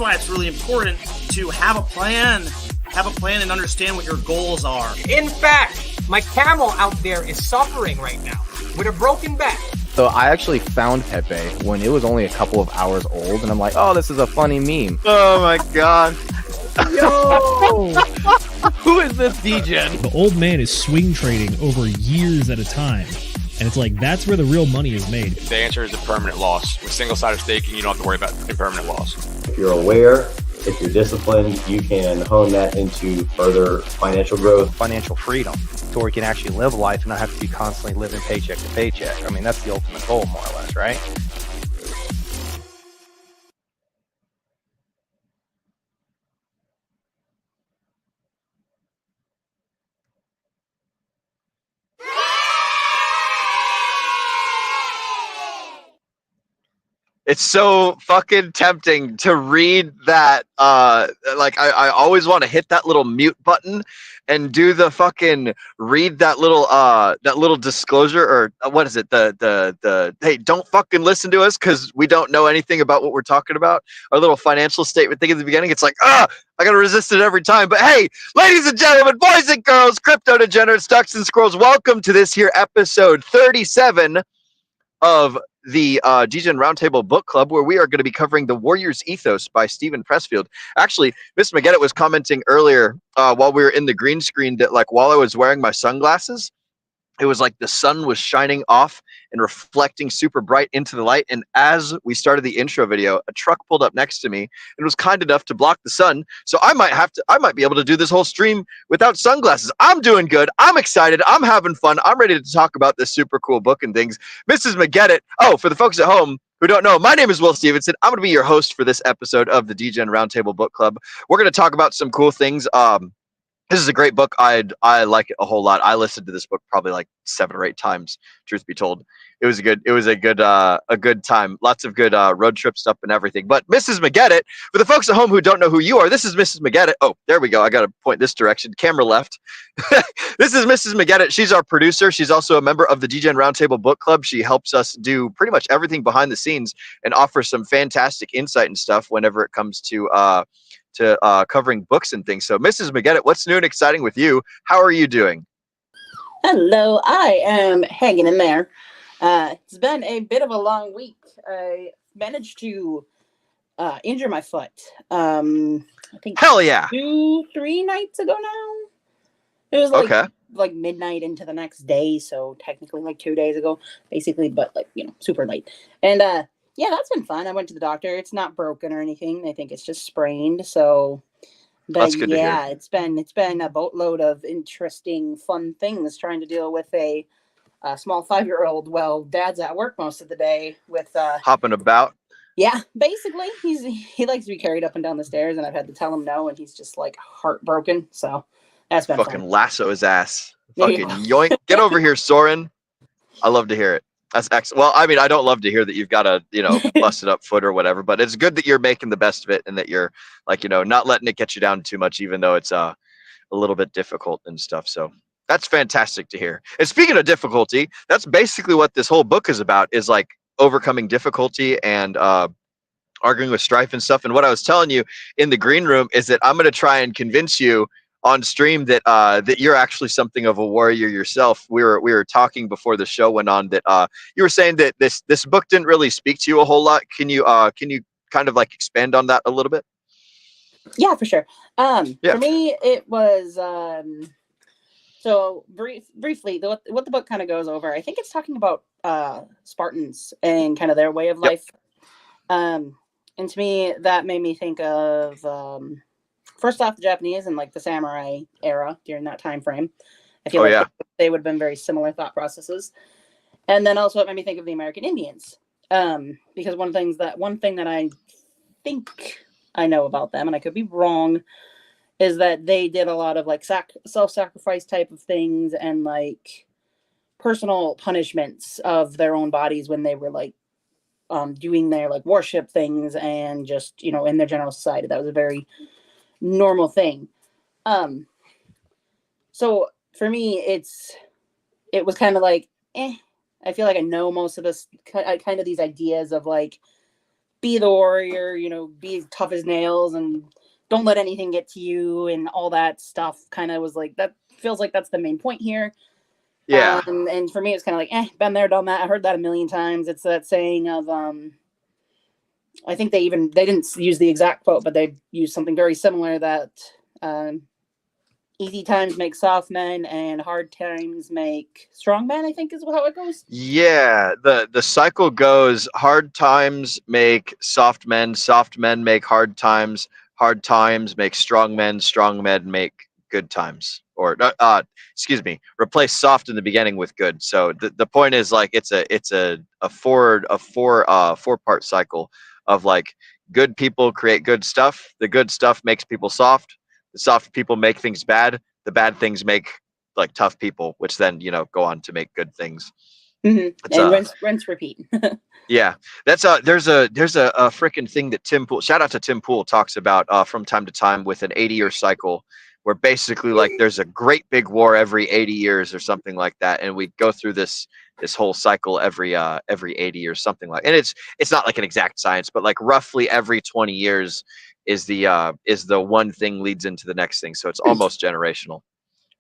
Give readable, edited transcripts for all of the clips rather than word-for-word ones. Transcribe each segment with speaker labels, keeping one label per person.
Speaker 1: why it's really important to have a plan and understand what your goals are.
Speaker 2: In fact, my camel out there is suffering right now with a broken back.
Speaker 3: So I actually found Pepe when it was only a couple of hours old, and I'm like, oh, this is a funny meme.
Speaker 4: Oh my god.
Speaker 3: Yo! Who is this Degen?
Speaker 5: The old man is swing trading over years at a time. And it's like, that's where the real money is made.
Speaker 6: The answer is a permanent loss. With single-sided staking, you don't have to worry about impermanent loss.
Speaker 7: If you're aware, if you're disciplined, you can hone that into further financial growth.
Speaker 3: Financial freedom, to where you can actually live life and not have to be constantly living paycheck to paycheck. I mean, that's the ultimate goal, more or less, right?
Speaker 4: It's so fucking tempting to read that. Like I always want to hit that little mute button and do the fucking read that little disclosure, or what is it? The hey, don't fucking listen to us because we don't know anything about what we're talking about. Our little financial statement thing at the beginning. It's like, I gotta resist it every time. But hey, ladies and gentlemen, boys and girls, crypto degenerates, ducks and squirrels, welcome to this here episode 37 of the Degen Roundtable Book Club, where we are going to be covering The Warrior's Ethos by Stephen Pressfield. Actually, Miss McGettit was commenting earlier while we were in the green screen that, like, while I was wearing my sunglasses, it was like the sun was shining off and reflecting super bright into the light. And as we started the intro video, a truck pulled up next to me and was kind enough to block the sun. So I might be able to do this whole stream without sunglasses. I'm doing good. I'm excited. I'm having fun. I'm ready to talk about this super cool book and things. Mrs. McGettit. Oh, for the folks at home who don't know, my name is Will Stevenson. I'm going to be your host for this episode of the Degen Roundtable Book Club. We're going to talk about some cool things. This is a great book. I like it a whole lot. I listened to this book probably like 7 or 8 times. Truth be told, it was a good time. Lots of good road trip stuff and everything. But Mrs. McGettit, for the folks at home who don't know who you are, this is Mrs. McGettit. Oh, there we go. I got to point this direction. Camera left. This is Mrs. McGettit. She's our producer. She's also a member of the Degen Roundtable Book Club. She helps us do pretty much everything behind the scenes and offers some fantastic insight and stuff whenever it comes to covering books and things. So, Mrs. McGettit, what's new and exciting with you? How are you doing?
Speaker 8: Hello, I am hanging in there. It's been a bit of a long week. I managed to injure my foot. I think
Speaker 4: hell yeah,
Speaker 8: 2-3 nights ago now. It was like midnight into the next day, so technically like 2 days ago, basically, but like, super late. And yeah, that's been fun. I went to the doctor. It's not broken or anything. I think it's just sprained. So, but
Speaker 4: that's good to hear.
Speaker 8: It's been a boatload of interesting, fun things trying to deal with a small 5-year-old. Well, Dad's at work most of the day with
Speaker 4: hopping about.
Speaker 8: Yeah, basically, he likes to be carried up and down the stairs, and I've had to tell him no, and he's just like heartbroken. So that's been
Speaker 4: fucking
Speaker 8: fun.
Speaker 4: Lasso his ass. Fucking yoink! Get over here, Soren. I love to hear it. That's excellent. Well, I mean, I don't love to hear that you've got a, busted up foot or whatever, but it's good that you're making the best of it and that you're like, not letting it get you down too much, even though it's a little bit difficult and stuff. So that's fantastic to hear. And speaking of difficulty, that's basically what this whole book is about, is like overcoming difficulty and arguing with strife and stuff. And what I was telling you in the green room is that I'm going to try and convince you on stream that that you're actually something of a warrior yourself. We were talking before the show went on that you were saying that this book didn't really speak to you a whole lot. Can you kind of like expand on that a little bit?
Speaker 8: Yeah, for sure. For me, it was so briefly what the book kind of goes over. I think it's talking about Spartans and kind of their way of life. And to me, that made me think of first off, the Japanese and like the samurai era during that time frame. I feel they would have been very similar thought processes. And then also it made me think of the American Indians. Because one thing that I think I know about them, and I could be wrong, is that they did a lot of like self-sacrifice type of things and like personal punishments of their own bodies when they were like doing their like worship things and just, in their general society. That was a very normal thing. So for me, it was kind of like, I feel like I know most of this kind of these ideas of like be the warrior, be tough as nails and don't let anything get to you and all that stuff kind of was like, that feels like that's the main point here.
Speaker 4: Yeah.
Speaker 8: And for me, it's kind of like, been there, done that. I heard that a million times. It's that saying of, I think they didn't use the exact quote, but they used something very similar that easy times make soft men and hard times make strong men, I think is how it goes.
Speaker 4: Yeah, the cycle goes: hard times make soft men make hard times make strong men make good times. Or excuse me, replace soft in the beginning with good. So the point is like it's a four-part cycle of like good people create good stuff, the good stuff makes people soft, the soft people make things bad, the bad things make like tough people, which then go on to make good things.
Speaker 8: And rinse repeat.
Speaker 4: Yeah, that's there's a freaking thing that Tim Pool, shout out to Tim Pool, talks about from time to time with an 80-year cycle, where basically like there's a great big war every 80 years or something like that, and we go through this whole cycle every 80 years, something like, and it's not like an exact science, but like roughly every 20 years is the one thing leads into the next thing, so it's almost generational.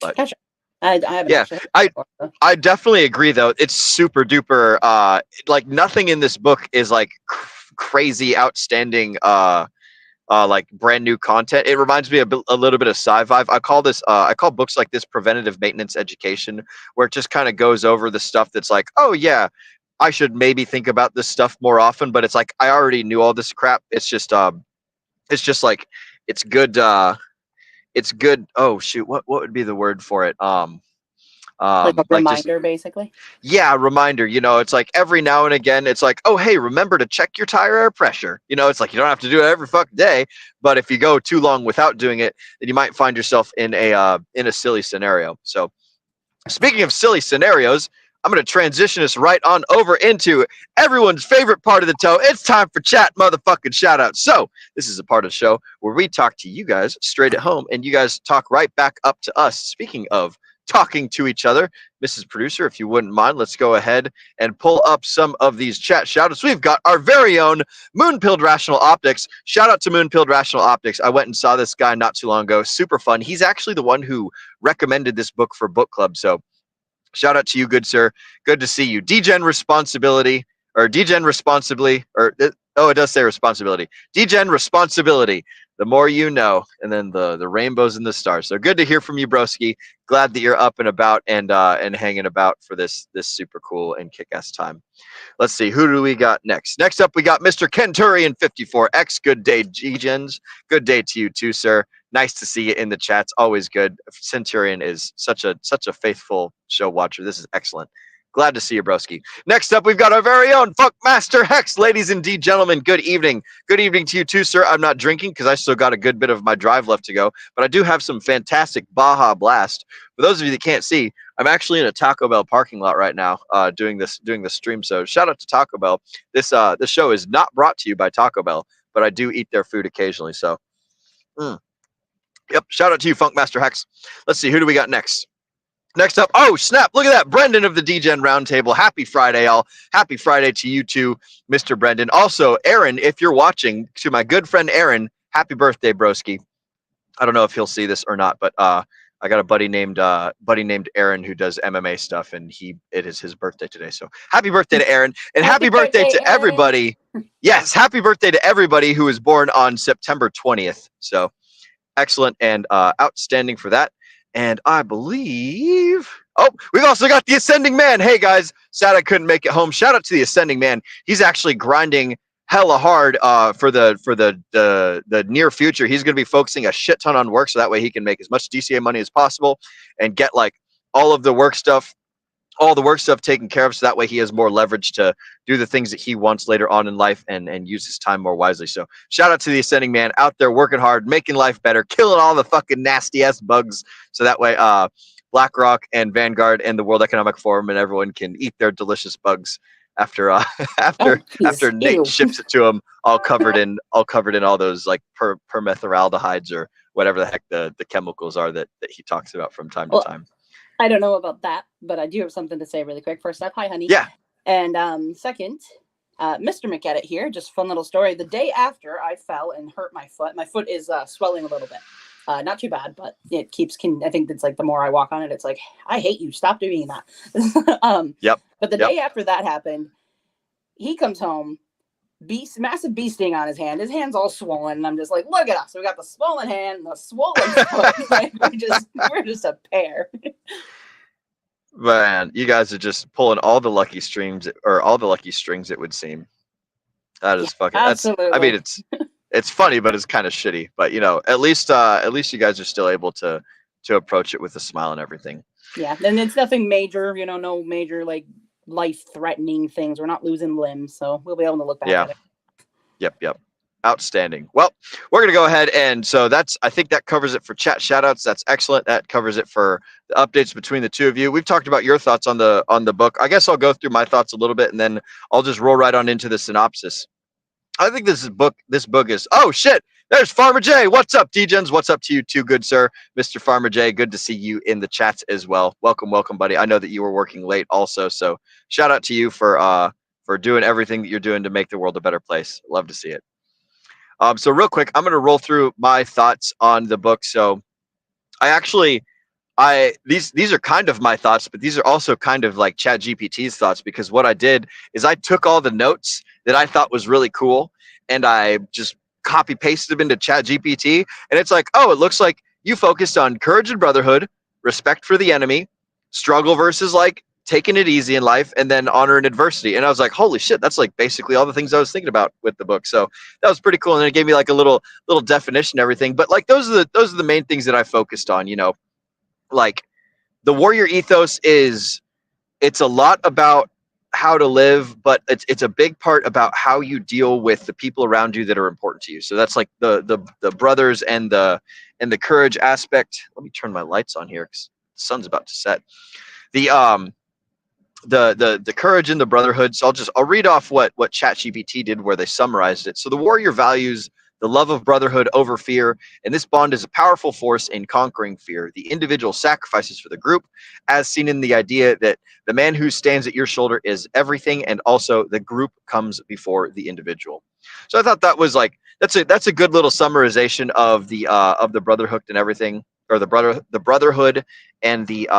Speaker 4: But
Speaker 8: gotcha. I
Speaker 4: definitely agree though. It's super duper like nothing in this book is like crazy outstanding like brand new content. It reminds me a little bit of sci-fi. I call books like this preventative maintenance education, where it just kind of goes over the stuff that's like, oh yeah, I should maybe think about this stuff more often, but it's like I already knew all this crap. It's just like it's good. It's good. Oh shoot, what would be the word for it?
Speaker 8: Like a reminder, basically.
Speaker 4: Yeah, reminder. It's like every now and again, it's like, oh hey, remember to check your tire air pressure. It's like you don't have to do it every fucking day, but if you go too long without doing it, then you might find yourself in a silly scenario. So, speaking of silly scenarios, I'm going to transition us right on over into everyone's favorite part of the show. It's time for chat motherfucking shout out. So this is a part of the show where we talk to you guys straight at home and you guys talk right back up to us. Speaking of talking to each other, Mrs. Producer, if you wouldn't mind, let's go ahead and pull up some of these chat shout outs. We've got our very own Moonpilled Rational Optics. Shout out to Moonpilled Rational Optics. I went and saw this guy not too long ago. Super fun. He's actually the one who recommended this book for book club. So shout out to you, good sir. Good to see you. Degen responsibly, or Degen responsibly, or oh, it does say responsibility. Degen responsibly. The more you know, and then the rainbows and the stars. So good to hear from you, broski. Glad that you're up and about and hanging about for this super cool and kick-ass time. Let's see, who do we got next? Next up, we got Mr. Kenturian 54X. Good day, G-Gens. Good day to you too, sir. Nice to see you in the chats. Always good. Centurion is such a faithful show watcher. This is excellent. Glad to see you, broski. Next up, we've got our very own Funkmaster Hex. Ladies and gentlemen, good evening. Good evening to you too, sir. I'm not drinking because I still got a good bit of my drive left to go, but I do have some fantastic Baja Blast. For those of you that can't see, I'm actually in a Taco Bell parking lot right now doing the stream. So shout out to Taco Bell. This show is not brought to you by Taco Bell, but I do eat their food occasionally. So, yep. Shout out to you, Funkmaster Hex. Let's see, who do we got next? Next up, oh snap, look at that, Brendan of the Degen Roundtable. Happy Friday, all. Happy Friday to you too, Mr. Brendan. Also, Aaron, if you're watching, to my good friend Aaron, happy birthday, broski. I don't know if he'll see this or not, but I got a buddy named Aaron who does MMA stuff, and it is his birthday today. So happy birthday to Aaron, and happy birthday to everybody. Yes, happy birthday to everybody who was born on September 20th. So excellent and outstanding for that. And I believe, we've also got the Ascending Man. Hey guys, sad I couldn't make it home. Shout out to the Ascending Man. He's actually grinding hella hard for the near future. He's going to be focusing a shit ton on work, so that way he can make as much DCA money as possible and get like all the work stuff taken care of, so that way he has more leverage to do the things that he wants later on in life and use his time more wisely. So shout out to the Ascending Man out there working hard, making life better, killing all the fucking nasty ass bugs, so that way BlackRock and Vanguard and the World Economic Forum and everyone can eat their delicious bugs after Nate ships it to them all covered in all those like permethylaldehydes or whatever the heck the chemicals are that he talks about from time to time.
Speaker 8: I don't know about that, but I do have something to say really quick. First up, hi, honey.
Speaker 4: Yeah.
Speaker 8: And second, Mr. McEdit here, just fun little story. The day after I fell and hurt my foot is swelling a little bit. Not too bad, but it keeps, I think it's like the more I walk on it, it's like, I hate you. Stop doing that.
Speaker 4: Yep.
Speaker 8: But the day after that happened, he comes home, massive bee sting on his hand. His hand's all swollen. And I'm just like, look at us. We got the swollen hand and the swollen foot. Like, we're just a pair.
Speaker 4: Man, you guys are just pulling all the lucky strings, it would seem. That is fucking.
Speaker 8: Absolutely.
Speaker 4: I mean, it's funny, but it's kind of shitty. But at least you guys are still able to approach it with a smile and everything.
Speaker 8: Yeah, and it's nothing major. No major like life-threatening things. We're not losing limbs, so we'll be able to look back at it.
Speaker 4: Yep. Outstanding. Well, we're going to go ahead, and so I think that covers it for chat shoutouts. That's excellent. That covers it for the updates between the two of you. We've talked about your thoughts on the book. I guess I'll go through my thoughts a little bit, and then I'll just roll right on into the synopsis. I think this book is, oh shit, there's Farmer J. What's up, Degens? What's up to you too, good sir? Mr. Farmer J, good to see you in the chats as well. Welcome, buddy. I know that you were working late also, so shout out to you for doing everything that you're doing to make the world a better place. Love to see it. So real quick, I'm going to roll through my thoughts on the book. So these are kind of my thoughts, but these are also kind of like ChatGPT's thoughts, because what I did is I took all the notes that I thought was really cool and I just copy pasted them into ChatGPT. And it's like, oh, it looks like you focused on courage and brotherhood, respect for the enemy, struggle versus like taking it easy in life, and then honor and adversity. And I was like, holy shit, that's like basically all the things I was thinking about with the book. So that was pretty cool. And then it gave me like a little definition and everything. But like those are the main things that I focused on, like the warrior ethos it's a lot about how to live, but it's a big part about how you deal with the people around you that are important to you. So that's like the brothers and the courage aspect. Let me turn my lights on here because the sun's about to set. The courage and the brotherhood. So I'll read off what ChatGPT did, where they summarized it. So the warrior values the love of brotherhood over fear, and this bond is a powerful force in conquering fear. The individual sacrifices for the group, as seen in the idea that the man who stands at your shoulder is everything, and also the group comes before the individual. So I thought that was like that's a good little summarization of the brotherhood and everything, or the brotherhood and the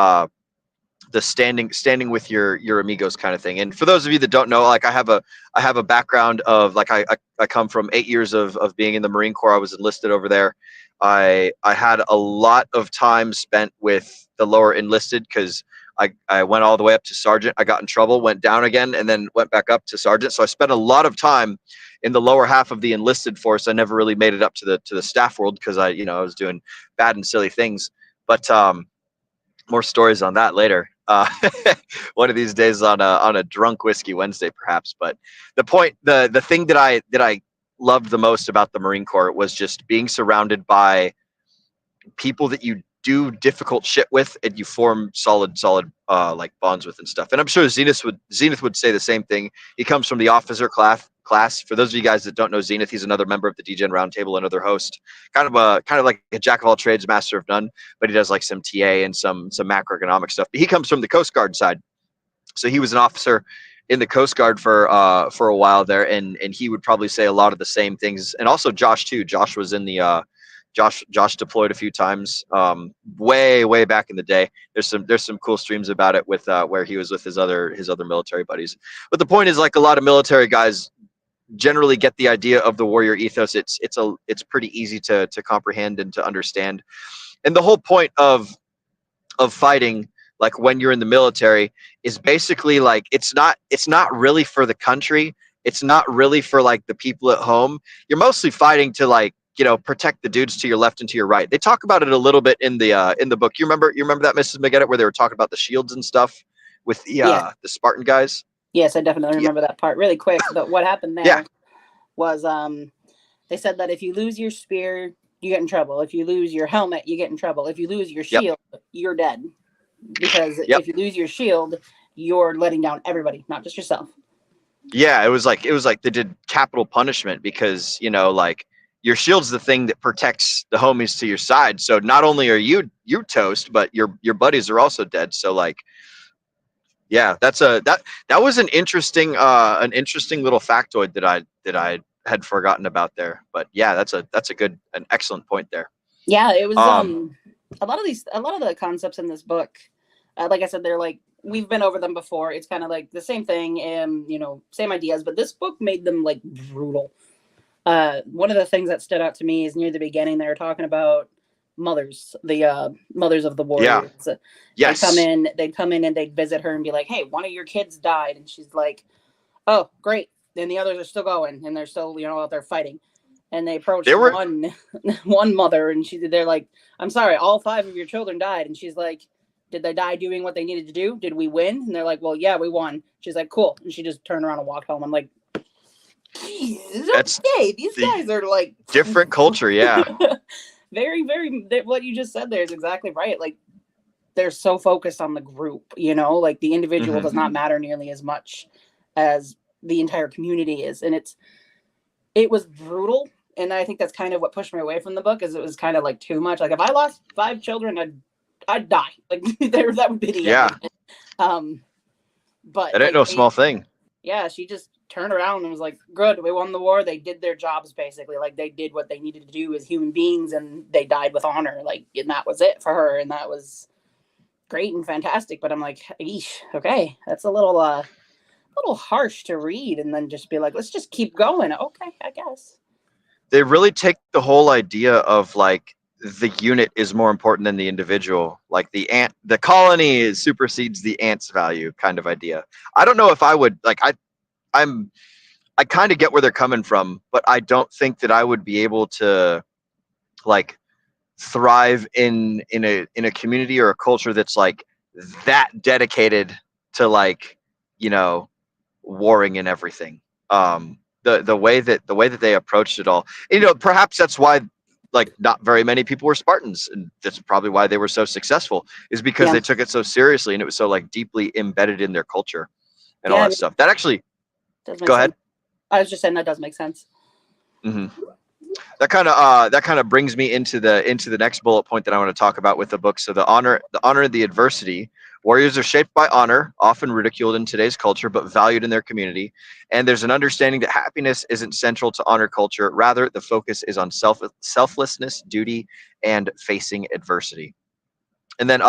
Speaker 4: standing with your amigos kind of thing. And for those of you that don't know, like I have a background of like I come from 8 years of being in the Marine Corps. I was enlisted over there. I had a lot of time spent with the lower enlisted because I went all the way up to sergeant. I got in trouble, went down again, and then went back up to sergeant. So I spent a lot of time in the lower half of the enlisted force. I never really made it up to the staff world because I was doing bad and silly things. But more stories on that later. One of these days on a drunk whiskey Wednesday, perhaps. But the thing that I loved the most about the Marine Corps was just being surrounded by people that you do difficult shit with, and you form solid like bonds with and stuff. And I'm sure Zenith would say the same thing. He comes from the officer class. For those of you guys that don't know Zenith, he's another member of the Degen Roundtable, another host, kind of like a jack of all trades, master of none. But he does like some TA and some macroeconomic stuff. But he comes from the Coast Guard side, so he was an officer in the Coast Guard for a while there, and he would probably say a lot of the same things. And also Josh too. Josh was in the Josh deployed a few times, way back in the day. There's some cool streams about it with where he was with his other military buddies. But the point is, like, a lot of military guys generally get the idea of the warrior ethos. It's pretty easy to comprehend and to understand. And the whole point of fighting, like when you're in the military, is basically like it's not really for the country. It's not really for like the people at home. You're mostly fighting to like, protect the dudes to your left and to your right. They talk about it a little bit in the book. You remember that, Mrs. McGettit, where they were talking about the shields and stuff with the Spartan guys?
Speaker 8: Yes, I definitely remember that part. Really quick, but what happened there was they said that if you lose your spear, you get in trouble. If you lose your helmet, you get in trouble. If you lose your shield, you're dead. Because if you lose your shield, you're letting down everybody, not just yourself. Yeah, it was like they did capital punishment because, like, your shield's the thing that protects the homies to your side. So not only are you toast, but your buddies are also dead. So like
Speaker 4: Yeah, that was an interesting little factoid that I had forgotten about there. But yeah, that's an excellent point there.
Speaker 8: Yeah, it was a lot of the concepts in this book, like I said, they're like, we've been over them before. It's kind of like the same thing and, you know, same ideas, but this book made them like brutal. One of the things that stood out to me is near the beginning, they were talking about mothers, the mothers of the warriors.
Speaker 4: Yeah. Yes.
Speaker 8: They'd come in and they'd visit her and be like, hey, one of your kids died. And she's like, oh, great. Then the others are still going and they're still, you know, out there fighting. And they approached one mother and they're like, I'm sorry, all 5 of your children died. And she's like, did they die doing what they needed to do? Did we win? And they're like, well, yeah, we won. She's like, cool. And she just turned around and walked home. I'm like, okay, these guys are like
Speaker 4: different culture. Yeah.
Speaker 8: Very, very, what you just said there is exactly right. Like, they're so focused on the group, you know, like the individual does not matter nearly as much as the entire community is. And it was brutal. And I think that's kind of what pushed me away from the book, is it was kind of like too much. Like, if I lost 5 children, I'd die. Like, that would be the end. But
Speaker 4: it ain't no small thing.
Speaker 8: Yeah, she just turned around and was like, good, we won the war. They did their jobs, basically. Like, they did what they needed to do as human beings, and they died with honor. Like, and that was it for her. And that was great and fantastic. But I'm like, eesh, okay, that's a little harsh to read, and then just be like, let's just keep going. Okay, I guess.
Speaker 4: They really take the whole idea of like the unit is more important than the individual. Like the colony supersedes the ant's value kind of idea. I don't know if I would like, I kind of get where they're coming from, but I don't think that I would be able to like thrive in a community or a culture that's like that dedicated to, like, you know, warring and everything. The way that they approached it all, you know, perhaps that's why like not very many people were Spartans, and that's probably why they were so successful, is because they took it so seriously and it was so like deeply embedded in their culture and all that stuff. That actually go ahead.
Speaker 8: I was just saying that does make sense.
Speaker 4: That kind of brings me into the next bullet point that I want to talk about with the book. So the honor and the adversity. Warriors are shaped by honor, often ridiculed in today's culture, but valued in their community. And there's an understanding that happiness isn't central to honor culture. Rather, the focus is on selflessness, duty, and facing adversity. And then,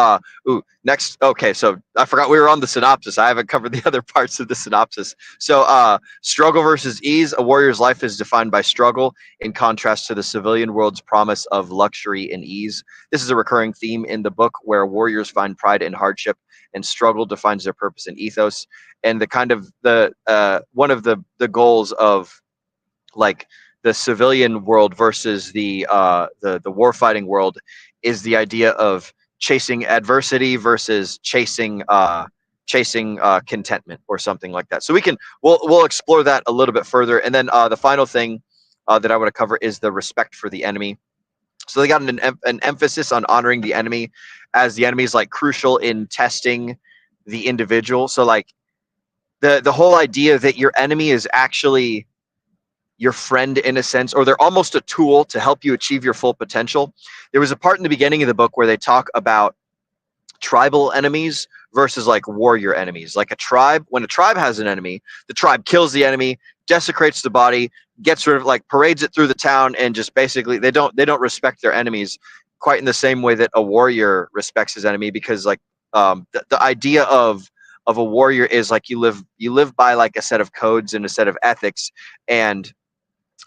Speaker 4: next. Okay, so I forgot we were on the synopsis. I haven't covered the other parts of the synopsis. So, struggle versus ease. A warrior's life is defined by struggle, in contrast to the civilian world's promise of luxury and ease. This is a recurring theme in the book, where warriors find pride in hardship, and struggle defines their purpose and ethos. And the kind of one of the goals of like the civilian world versus the warfighting world is the idea of chasing adversity versus chasing contentment or something like that. So we'll explore that a little bit further. And then the final thing that I want to cover is the respect for the enemy. So they got an emphasis on honoring the enemy, as the enemy is like crucial in testing the individual. So like the whole idea that your enemy is actually your friend in a sense, or they're almost a tool to help you achieve your full potential. There was a part in the beginning of the book where they talk about tribal enemies versus like warrior enemies. Like when a tribe has an enemy, the tribe kills the enemy, desecrates the body, gets rid of, like, parades it through the town, and just basically they don't respect their enemies quite in the same way that a warrior respects his enemy, because like the idea of a warrior is like you live by like a set of codes and a set of ethics, and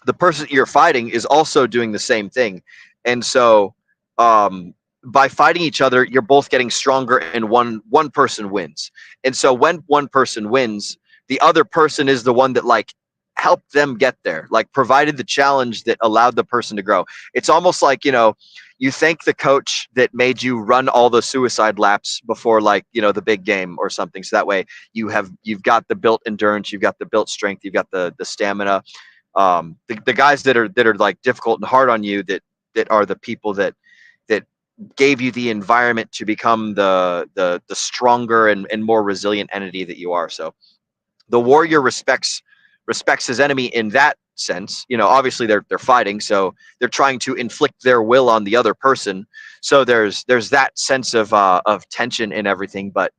Speaker 4: the person you're fighting is also doing the same thing. And so by fighting each other, you're both getting stronger, and one person wins. And so when one person wins, the other person is the one that like helped them get there, like provided the challenge that allowed the person to grow. It's almost like, you know, you thank the coach that made you run all the suicide laps before, like, you know, the big game or something. So that way you've got the built endurance, you've got the built strength, you've got the stamina. The guys that are like difficult and hard on you, that are the people that gave you the environment to become the stronger and more resilient entity that you are. So the warrior respects his enemy in that sense. You know, obviously they're fighting, so they're trying to inflict their will on the other person. So there's that sense of tension and everything. But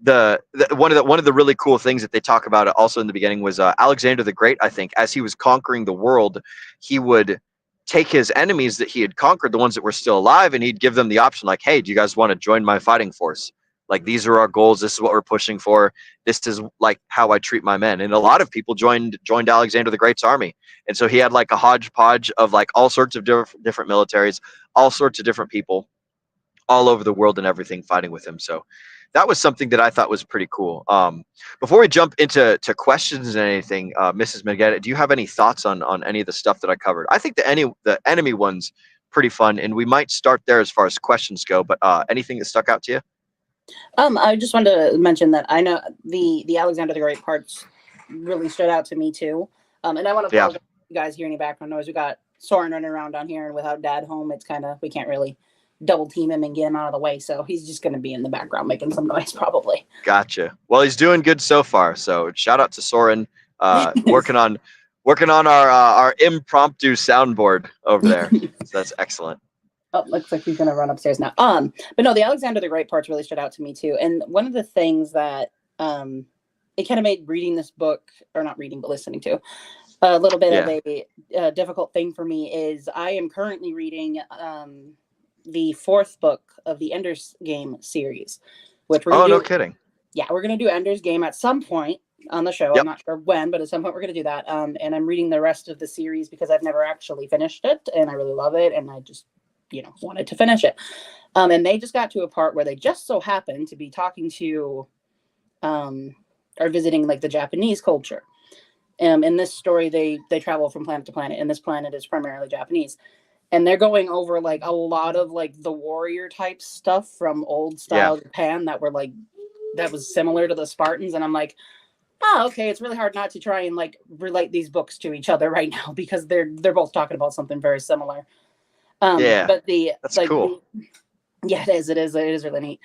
Speaker 4: one of the really cool things that they talk about also in the beginning was Alexander the Great. I think as he was conquering the world, he would take his enemies that he had conquered, the ones that were still alive, and he'd give them the option like, hey, do you guys want to join my fighting force? Like, these are our goals. This is what we're pushing for. This is like how I treat my men. And a lot of people joined Alexander the Great's army. And so he had like a hodgepodge of like all sorts of different militaries, all sorts of different people all over the world and everything fighting with him. So that was something that I thought was pretty cool. Before we jump into questions and anything, Mrs. Magetta, do you have any thoughts on any of the stuff that I covered? I think the enemy one's pretty fun, and we might start there as far as questions go. But anything that stuck out to you?
Speaker 8: I just wanted to mention that I know the Alexander the Great parts really stood out to me too. And I want to apologize if you guys hear any background noise. We got Soren running around down here, and without Dad home, it's kind of, we can't really double team him and get him out of the way. So he's just going to be in the background making some noise probably. Gotcha.
Speaker 4: Well, he's doing good so far. So shout out to Soren, working on our impromptu soundboard over there. So that's excellent.
Speaker 8: Oh, looks like he's going to run upstairs now. But no, the Alexander the Great parts really stood out to me too. And one of the things that it kind of made reading this book, or not reading, but listening to, a little bit of a difficult thing for me is I am currently reading the 4th book of the Ender's Game series, which we're
Speaker 4: no kidding.
Speaker 8: Yeah, we're going to do Ender's Game at some point on the show.
Speaker 4: Yep.
Speaker 8: I'm not sure when, but at some point we're going to do that. And I'm reading the rest of the series because I've never actually finished it, and I really love it, and I just wanted to finish it. And they just got to a part where they just so happened to be talking to or visiting like the Japanese culture. In this story, they travel from planet to planet, and this planet is primarily Japanese. And they're going over like a lot of like the warrior type stuff from old style Japan that were like, that was similar to the Spartans. And I'm like, oh, okay, it's really hard not to try and like relate these books to each other right now, because they're both talking about something very similar. But that's like, cool. It is really neat.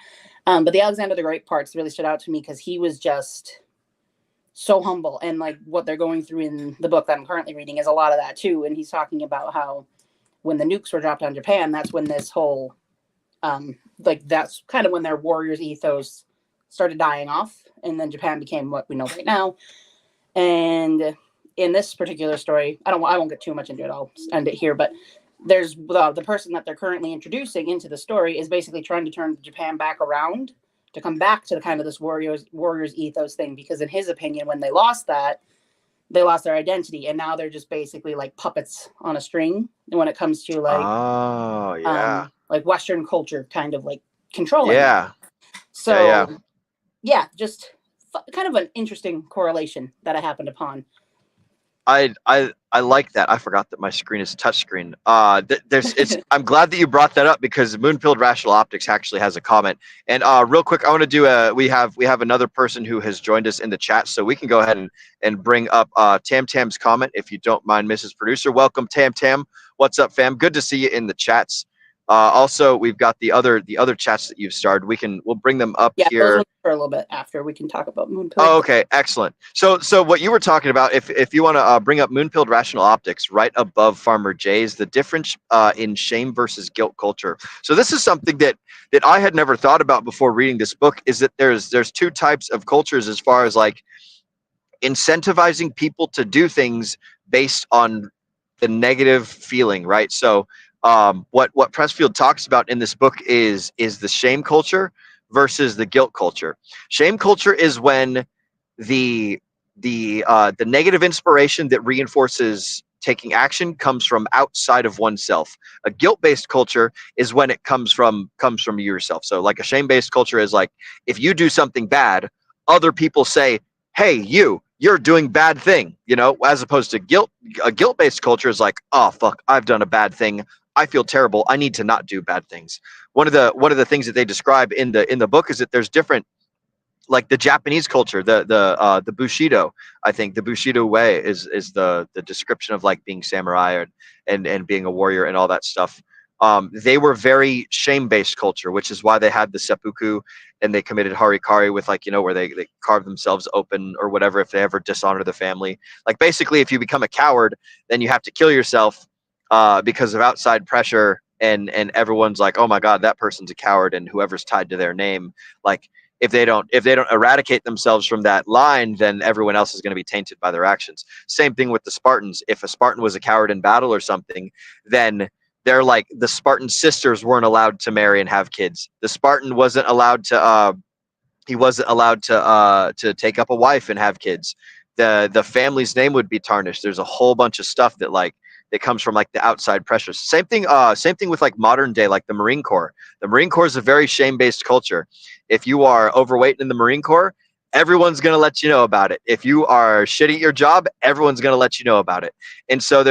Speaker 8: But the Alexander the Great parts really stood out to me because he was just so humble, and like what they're going through in the book that I'm currently reading is a lot of that too. And he's talking about how when the nukes were dropped on Japan, that's when this whole that's kind of when their warriors ethos started dying off, and then Japan became what we know right now. And in this particular story, I won't get too much into it. I'll end it here, but there's the person that they're currently introducing into the story is basically trying to turn Japan back around to come back to the kind of this warriors ethos thing, because in his opinion, when they lost that, they lost their identity, and now they're just basically like puppets on a string. And when it comes to like, like Western culture kind of like controlling. Yeah. So just kind of an interesting correlation that I happened upon.
Speaker 4: I like that. I forgot that my screen is a touch screen. I'm glad that you brought that up, because Moonpilled Rational Optics actually has a comment. And real quick, I want to do we have another person who has joined us in the chat, so we can go ahead and bring up Tam Tam's comment, if you don't mind, Mrs. Producer. Welcome, Tam Tam. What's up, fam? Good to see you in the chats. Also, we've got the other chats that you've started. We'll bring them up here
Speaker 8: for a little bit after we can talk about Moonpilled.
Speaker 4: Oh, okay, excellent. So what you were talking about, if you want to bring up Moonpilled Rational Optics right above Farmer Jay's, the difference in shame versus guilt culture. So this is something that I had never thought about before reading this book, is that there's 2 types of cultures as far as like incentivizing people to do things based on the negative feeling, right? So what Pressfield talks about in this book is the shame culture versus the guilt culture. Shame culture is when the negative inspiration that reinforces taking action comes from outside of oneself. A guilt-based culture is when it comes from you yourself. So like a shame-based culture is like, if you do something bad, other people say, hey, you're doing bad thing, as opposed to guilt. A guilt-based culture is like, oh fuck, I've done a bad thing, I feel terrible, I need to not do bad things. One of the things that they describe in the book is that there's different, like the Japanese culture, the Bushido. I think the Bushido way is the description of like being samurai and being a warrior and all that stuff. They were very shame-based culture, which is why they had the seppuku, and they committed harikari with like, where they carve themselves open or whatever if they ever dishonor the family. Like basically, if you become a coward, then you have to kill yourself because of outside pressure, and everyone's like, oh my God, that person's a coward, and whoever's tied to their name, like if they don't eradicate themselves from that line, then everyone else is going to be tainted by their actions. Same thing with the Spartans. If a Spartan was a coward in battle or something, then they're like, the Spartan sisters weren't allowed to marry and have kids. The Spartan wasn't allowed to to take up a wife and have kids. The family's name would be tarnished. There's a whole bunch of stuff that like that comes from like the outside pressures. Same thing with like modern day, like the Marine Corps. The Marine Corps is a very shame-based culture. If you are overweight in the Marine Corps, everyone's going to let you know about it. If you are shitty at your job, everyone's going to let you know about it. And so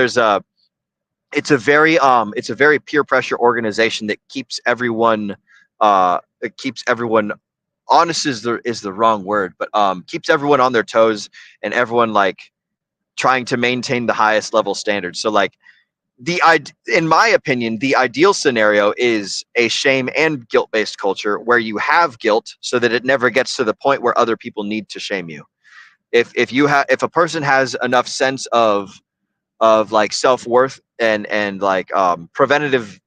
Speaker 4: it's a very peer pressure organization that keeps everyone honest is the wrong word, but keeps everyone on their toes and everyone like trying to maintain the highest level standards. So like in my opinion, the ideal scenario is a shame and guilt based culture where you have guilt so that it never gets to the point where other people need to shame you. If a person has enough sense of like self-worth and like preventative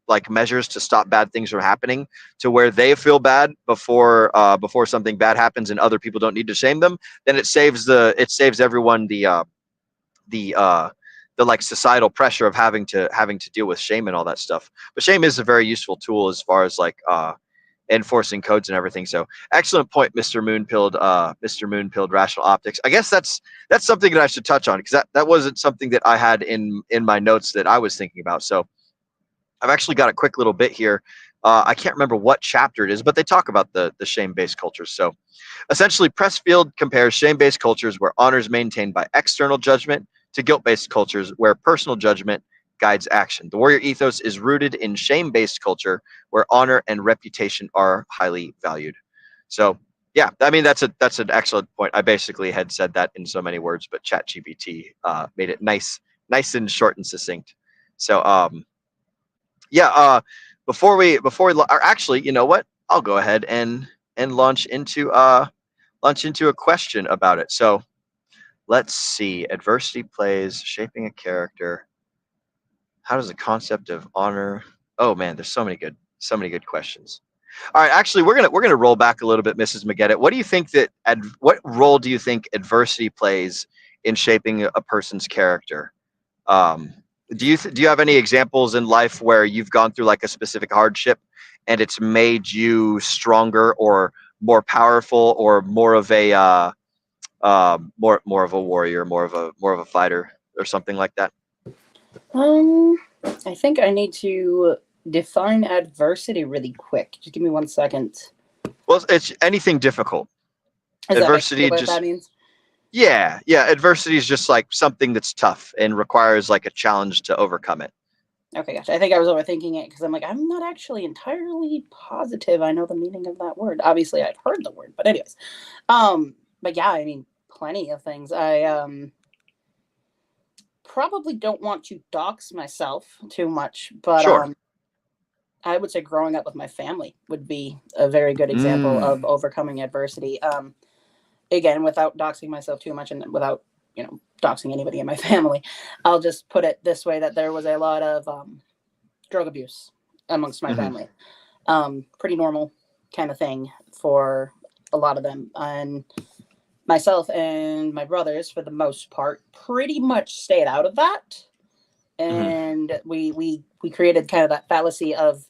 Speaker 4: like measures to stop bad things from happening, to where they feel bad before something bad happens and other people don't need to shame them, then it saves everyone the like societal pressure of having to deal with shame and all that stuff. But shame is a very useful tool as far as like enforcing codes and everything. So excellent point, Mr. Moonpilled Rational Optics. I guess that's something that I should touch on, because that wasn't something that I had in my notes that I was thinking about. So I've actually got a quick little bit here. I can't remember what chapter it is, but they talk about the shame-based cultures. So essentially, Pressfield compares shame-based cultures where honor is maintained by external judgment to guilt-based cultures where personal judgment guides action. The warrior ethos is rooted in shame-based culture where honor and reputation are highly valued. So yeah, I mean, that's an excellent point. I basically had said that in so many words, but ChatGPT made it nice and short and succinct. So before we actually, you know what? I'll go ahead and launch into a question about it. So let's see. Adversity plays, shaping a character. How does the concept of honor? Oh man, there's so many good questions. All right, actually, we're gonna roll back a little bit, Mrs. McGettit. What do you think what role do you think adversity plays in shaping a person's character? Do you have any examples in life where you've gone through like a specific hardship and it's made you stronger or more powerful or more of a more of a warrior, more of a fighter or something like that?
Speaker 8: I think I need to define adversity really quick. Just give me 1 second.
Speaker 4: Well, it's anything difficult. Adversity
Speaker 8: what
Speaker 4: just
Speaker 8: that means?
Speaker 4: Yeah. Adversity is just like something that's tough and requires like a challenge to overcome it.
Speaker 8: Okay, gotcha. I think I was overthinking it because I'm like, I'm not actually entirely positive I know the meaning of that word. Obviously, I've heard the word, but anyways. But yeah, I mean, plenty of things. I probably don't want to dox myself too much, but
Speaker 4: Sure.
Speaker 8: I would say growing up with my family would be a very good example of overcoming adversity. Again, without doxing myself too much and without, doxing anybody in my family, I'll just put it this way, that there was a lot of drug abuse amongst my family. Pretty normal kind of thing for a lot of them. And myself and my brothers, for the most part, pretty much stayed out of that. And we created kind of that fallacy of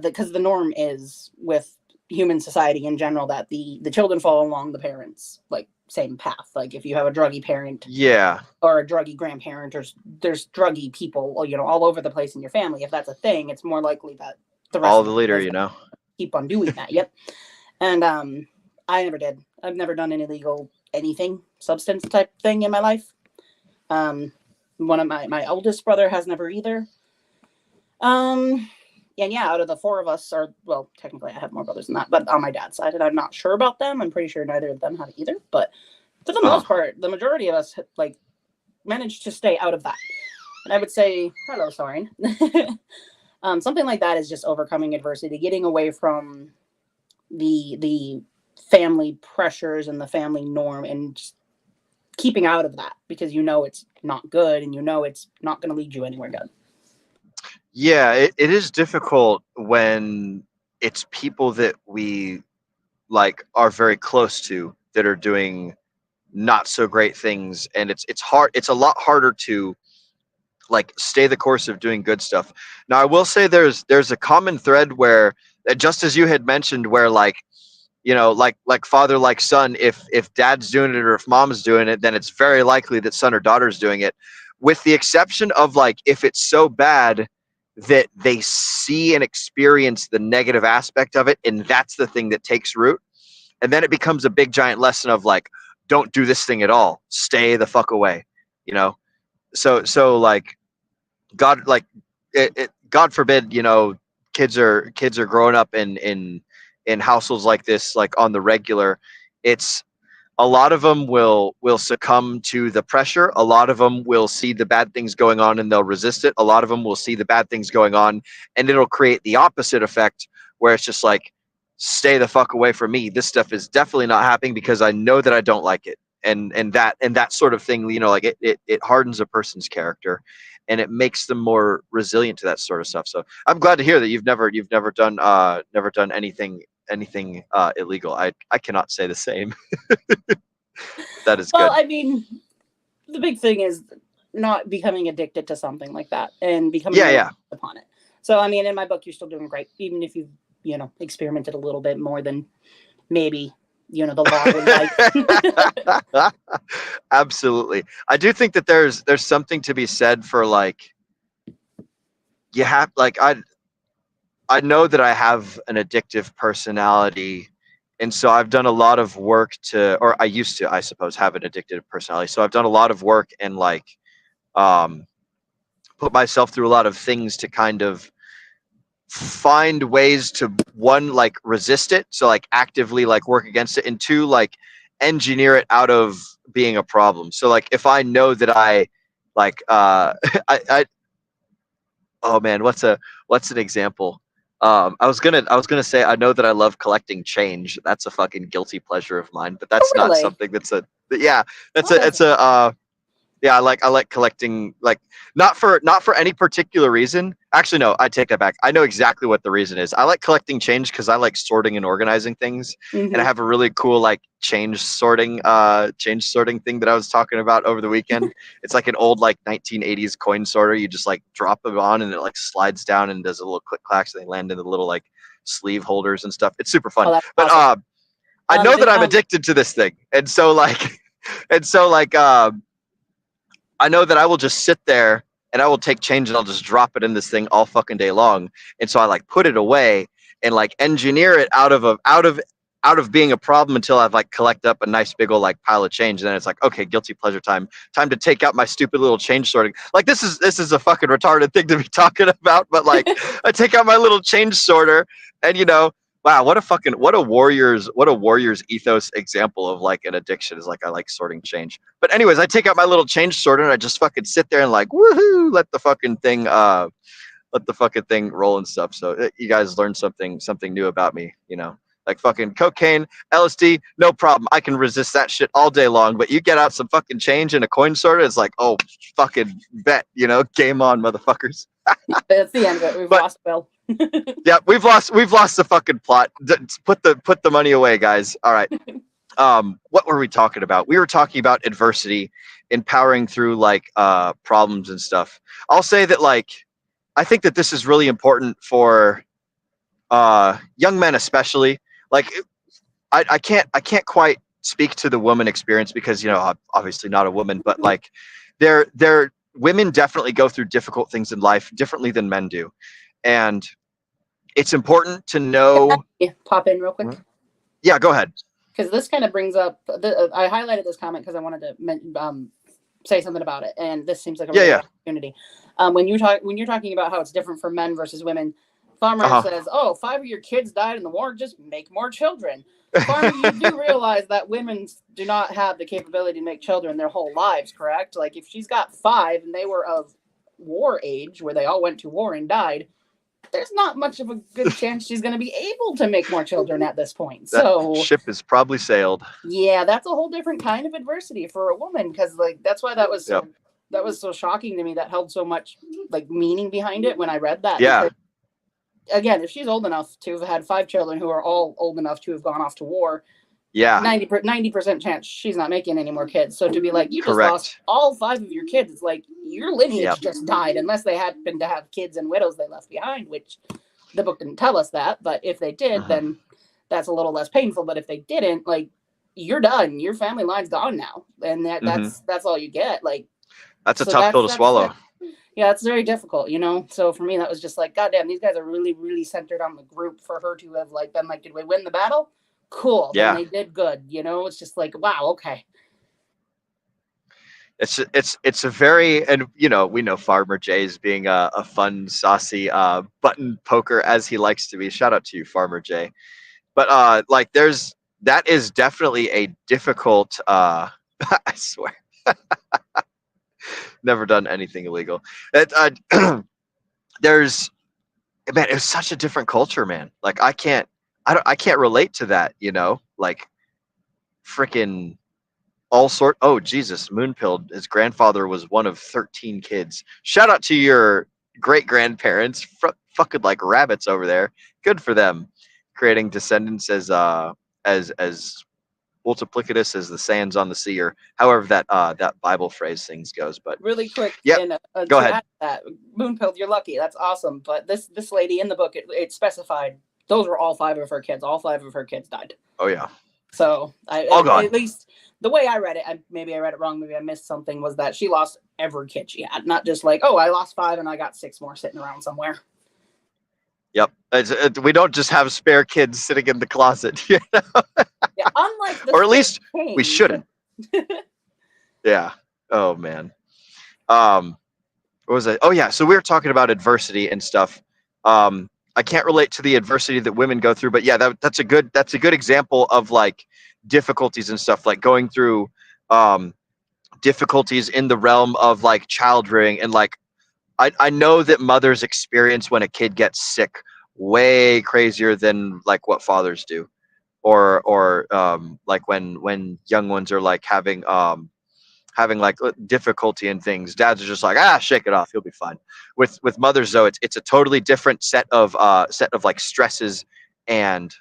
Speaker 8: because the norm is with human society in general that the children follow along the parents like same path. Like if you have a druggy parent, or a druggy grandparent, or there's druggy people, all over the place in your family. If that's a thing, it's more likely that the rest of the leader, keep on doing that. Yep. And I never did. I've never done an illegal anything substance type thing in my life. One of my oldest brother has never either. And yeah, out of the four of us technically I have more brothers than that, but on my dad's side, and I'm not sure about them. I'm pretty sure neither of them have either, but for the most part, the majority of us managed to stay out of that. And I would say, hello, Soren. Something like that is just overcoming adversity, getting away from the family pressures and the family norm, and just keeping out of that because it's not good and it's not going to lead you anywhere good.
Speaker 4: Yeah, it is difficult when it's people that we like are very close to that are doing not so great things, and it's hard. It's a lot harder to like stay the course of doing good stuff. Now, I will say there's a common thread where, just as you had mentioned, where like, you know, like father like son, if dad's doing it or if mom's doing it, then it's very likely that son or daughter's doing it, with the exception of like if it's so bad that they see and experience the negative aspect of it, and that's the thing that takes root, and then it becomes a big giant lesson of like, don't do this thing at all, stay the fuck away, you know. So like, God, like God forbid, you know, kids are growing up in households like this, like on the regular. It's a lot of them will succumb to the pressure. A lot of them will see the bad things going on and they'll resist it. A lot of them will see the bad things going on and it'll create the opposite effect where it's just like, stay the fuck away from me. This stuff is definitely not happening because I know that I don't like it. And that sort of thing, you know, like it hardens a person's character and it makes them more resilient to that sort of stuff. So I'm glad to hear that you've never done anything illegal. I cannot say the same. That is
Speaker 8: well,
Speaker 4: good.
Speaker 8: I mean, the big thing is not becoming addicted to something like that and becoming upon it. So I mean, in my book, you're still doing great, even if you've, you know, experimented a little bit more than maybe, you know, the law would like.
Speaker 4: Absolutely. I do think that there's something to be said for like, you have like, I know that I have an addictive personality, and so I've done a lot of work or I used to, I suppose, have an addictive personality. So I've done a lot of work and like put myself through a lot of things to kind of find ways to, one, like resist it, so like actively like work against it, and two, like engineer it out of being a problem. So like if I know that I like I oh man, what's an example? I was gonna say, I know that I love collecting change. That's a fucking guilty pleasure of mine, but that's not something that's yeah, I like collecting, like not for any particular reason. Actually, no, I take that back. I know exactly what the reason is. I like collecting change because I like sorting and organizing things, and I have a really cool like change sorting thing that I was talking about over the weekend. It's like an old like 1980s coin sorter. You just like drop them on and it like slides down and does a little click clack, so they land in the little like sleeve holders and stuff. It's super fun. But awesome. I know that I'm addicted to this thing, and so like I know that I will just sit there and I will take change and I'll just drop it in this thing all fucking day long. And so I like put it away and like engineer it out of being a problem until I've like collect up a nice big old like pile of change. And then it's like, okay, guilty pleasure time to take out my stupid little change sorting. Like this is a fucking retarded thing to be talking about, but like I take out my little change sorter and, you know, wow, what a warrior's ethos example of like an addiction is like, I like sorting change. But anyways, I take out my little change sorter and I just fucking sit there and like, woohoo, let the fucking thing roll and stuff. So you guys learned something new about me, you know, like fucking cocaine, LSD, no problem. I can resist that shit all day long, but you get out some fucking change in a coin sorter, it's like, oh, fucking bet, you know, game on, motherfuckers.
Speaker 8: That's the end of it. We've lost Bill.
Speaker 4: Yeah, we've lost the fucking plot. Put the money away, guys. All right. What were we talking about? We were talking about adversity, empowering through like problems and stuff. I'll say that like I think that this is really important for young men especially. Like I can't quite speak to the woman experience because, you know, I'm obviously not a woman, but like women definitely go through difficult things in life differently than men do. And it's important to know.
Speaker 8: Pop in real quick.
Speaker 4: Yeah, go ahead.
Speaker 8: Because this kind of brings up. I highlighted this comment because I wanted to say something about it, and this seems like a really good opportunity. When you're talking about how it's different for men versus women, Farmer says, "Oh, 5 of your kids died in the war. Just make more children." Farmer, you do realize that women do not have the capability to make children their whole lives, correct? Like if she's got 5 and they were of war age, where they all went to war and died, there's not much of a good chance she's going to be able to make more children at this point. So
Speaker 4: ship is probably sailed.
Speaker 8: Yeah, that's a whole different kind of adversity for a woman, because like that's why that was so shocking to me. That held so much like meaning behind it when I read that.
Speaker 4: Yeah.
Speaker 8: again, if she's old enough to have had 5 children who are all old enough to have gone off to war,
Speaker 4: Yeah.
Speaker 8: 90% chance she's not making any more kids. So to be like, you just
Speaker 4: Correct.
Speaker 8: lost all 5 of your kids, it's like your lineage
Speaker 4: Yep.
Speaker 8: just died, unless they happen to have kids and widows they left behind, which the book didn't tell us that. But if they did, then that's a little less painful. But if they didn't, like, you're done. Your family line's gone now, and that's all you get. Like,
Speaker 4: that's a tough pill to swallow.
Speaker 8: Yeah, it's very difficult, you know. So for me, that was just like, goddamn, these guys are really, really centered on the group. For her to have like been like, did we win the battle? Cool.
Speaker 4: Yeah,
Speaker 8: then they did good. You know, it's just like, wow, okay.
Speaker 4: It's a very, and you know, we know Farmer Jay as being a fun, saucy button poker as he likes to be. Shout out to you, Farmer Jay. But like, that is definitely a difficult. I swear. Never done anything illegal. There's, man, it's such a different culture, man. Like I can't relate to that, you know, like freaking all sort. Oh, Jesus, Moonpilled. His grandfather was one of 13 kids. Shout out to your great grandparents, fucking like rabbits over there. Good for them, creating descendants as multiplicitous as the sands on the sea, or however that Bible phrase things goes. But
Speaker 8: really quick,
Speaker 4: yeah, go ahead.
Speaker 8: Moonpilled, you're lucky. That's awesome. But this lady in the book, it specified those were all 5 of her kids. All 5 of her kids died.
Speaker 4: Oh yeah.
Speaker 8: So
Speaker 4: God.
Speaker 8: At least the way I read it, maybe I read it wrong, maybe I missed something, was that she lost every kid she had, not just like, oh, I lost 5 and I got 6 more sitting around somewhere.
Speaker 4: Yep. We don't just have spare kids sitting in the closet, you know?
Speaker 8: Yeah, unlike
Speaker 4: or at least we shouldn't. Yeah. Oh man. What was it? Oh yeah. So we were talking about adversity and stuff. I can't relate to the adversity that women go through, but yeah, that's a good example of like difficulties and stuff, like going through difficulties in the realm of like child rearing. And like I know that mothers experience when a kid gets sick way crazier than like what fathers do, or like when young ones are like having like difficulty in things. Dads are just like, shake it off, you'll be fine. With mothers though, it's a totally different set of like stresses and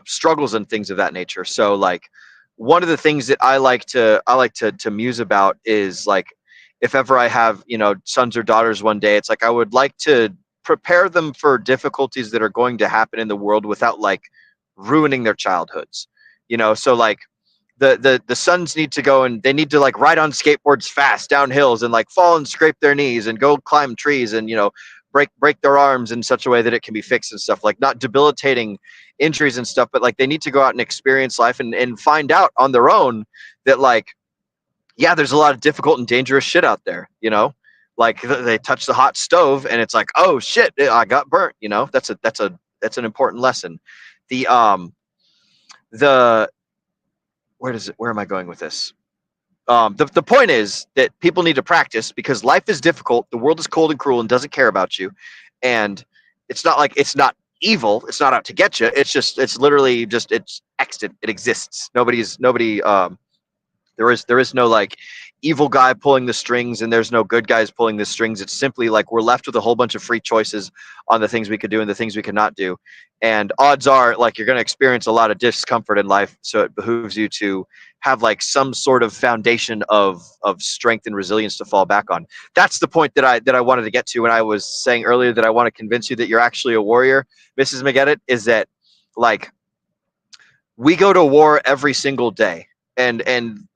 Speaker 4: struggles and things of that nature. So like one of the things that I like to muse about is like, if ever I have, you know, sons or daughters one day, it's like I would like to prepare them for difficulties that are going to happen in the world without like ruining their childhoods. You know, so like the sons need to go and they need to like ride on skateboards fast down hills and like fall and scrape their knees and go climb trees and, you know, break their arms in such a way that it can be fixed and stuff, like not debilitating injuries and stuff, but like they need to go out and experience life and find out on their own that like, yeah, there's a lot of difficult and dangerous shit out there, you know, like they touch the hot stove and it's like, oh shit, I got burnt, you know. That's an important lesson. Where am I going with this? The point is that people need to practice, because life is difficult. The world is cold and cruel and doesn't care about you. And it's not like it's not evil. It's not out to get you. It's literally just, it's extant. It exists. There is no like evil guy pulling the strings and there's no good guys pulling the strings. It's simply like we're left with a whole bunch of free choices on the things we could do and the things we could not do. And odds are like you're going to experience a lot of discomfort in life. So it behooves you to have like some sort of foundation of strength and resilience to fall back on. That's the point that I wanted to get to when I was saying earlier that I want to convince you that you're actually a warrior, Mrs. McGettit, is that like we go to war every single day. And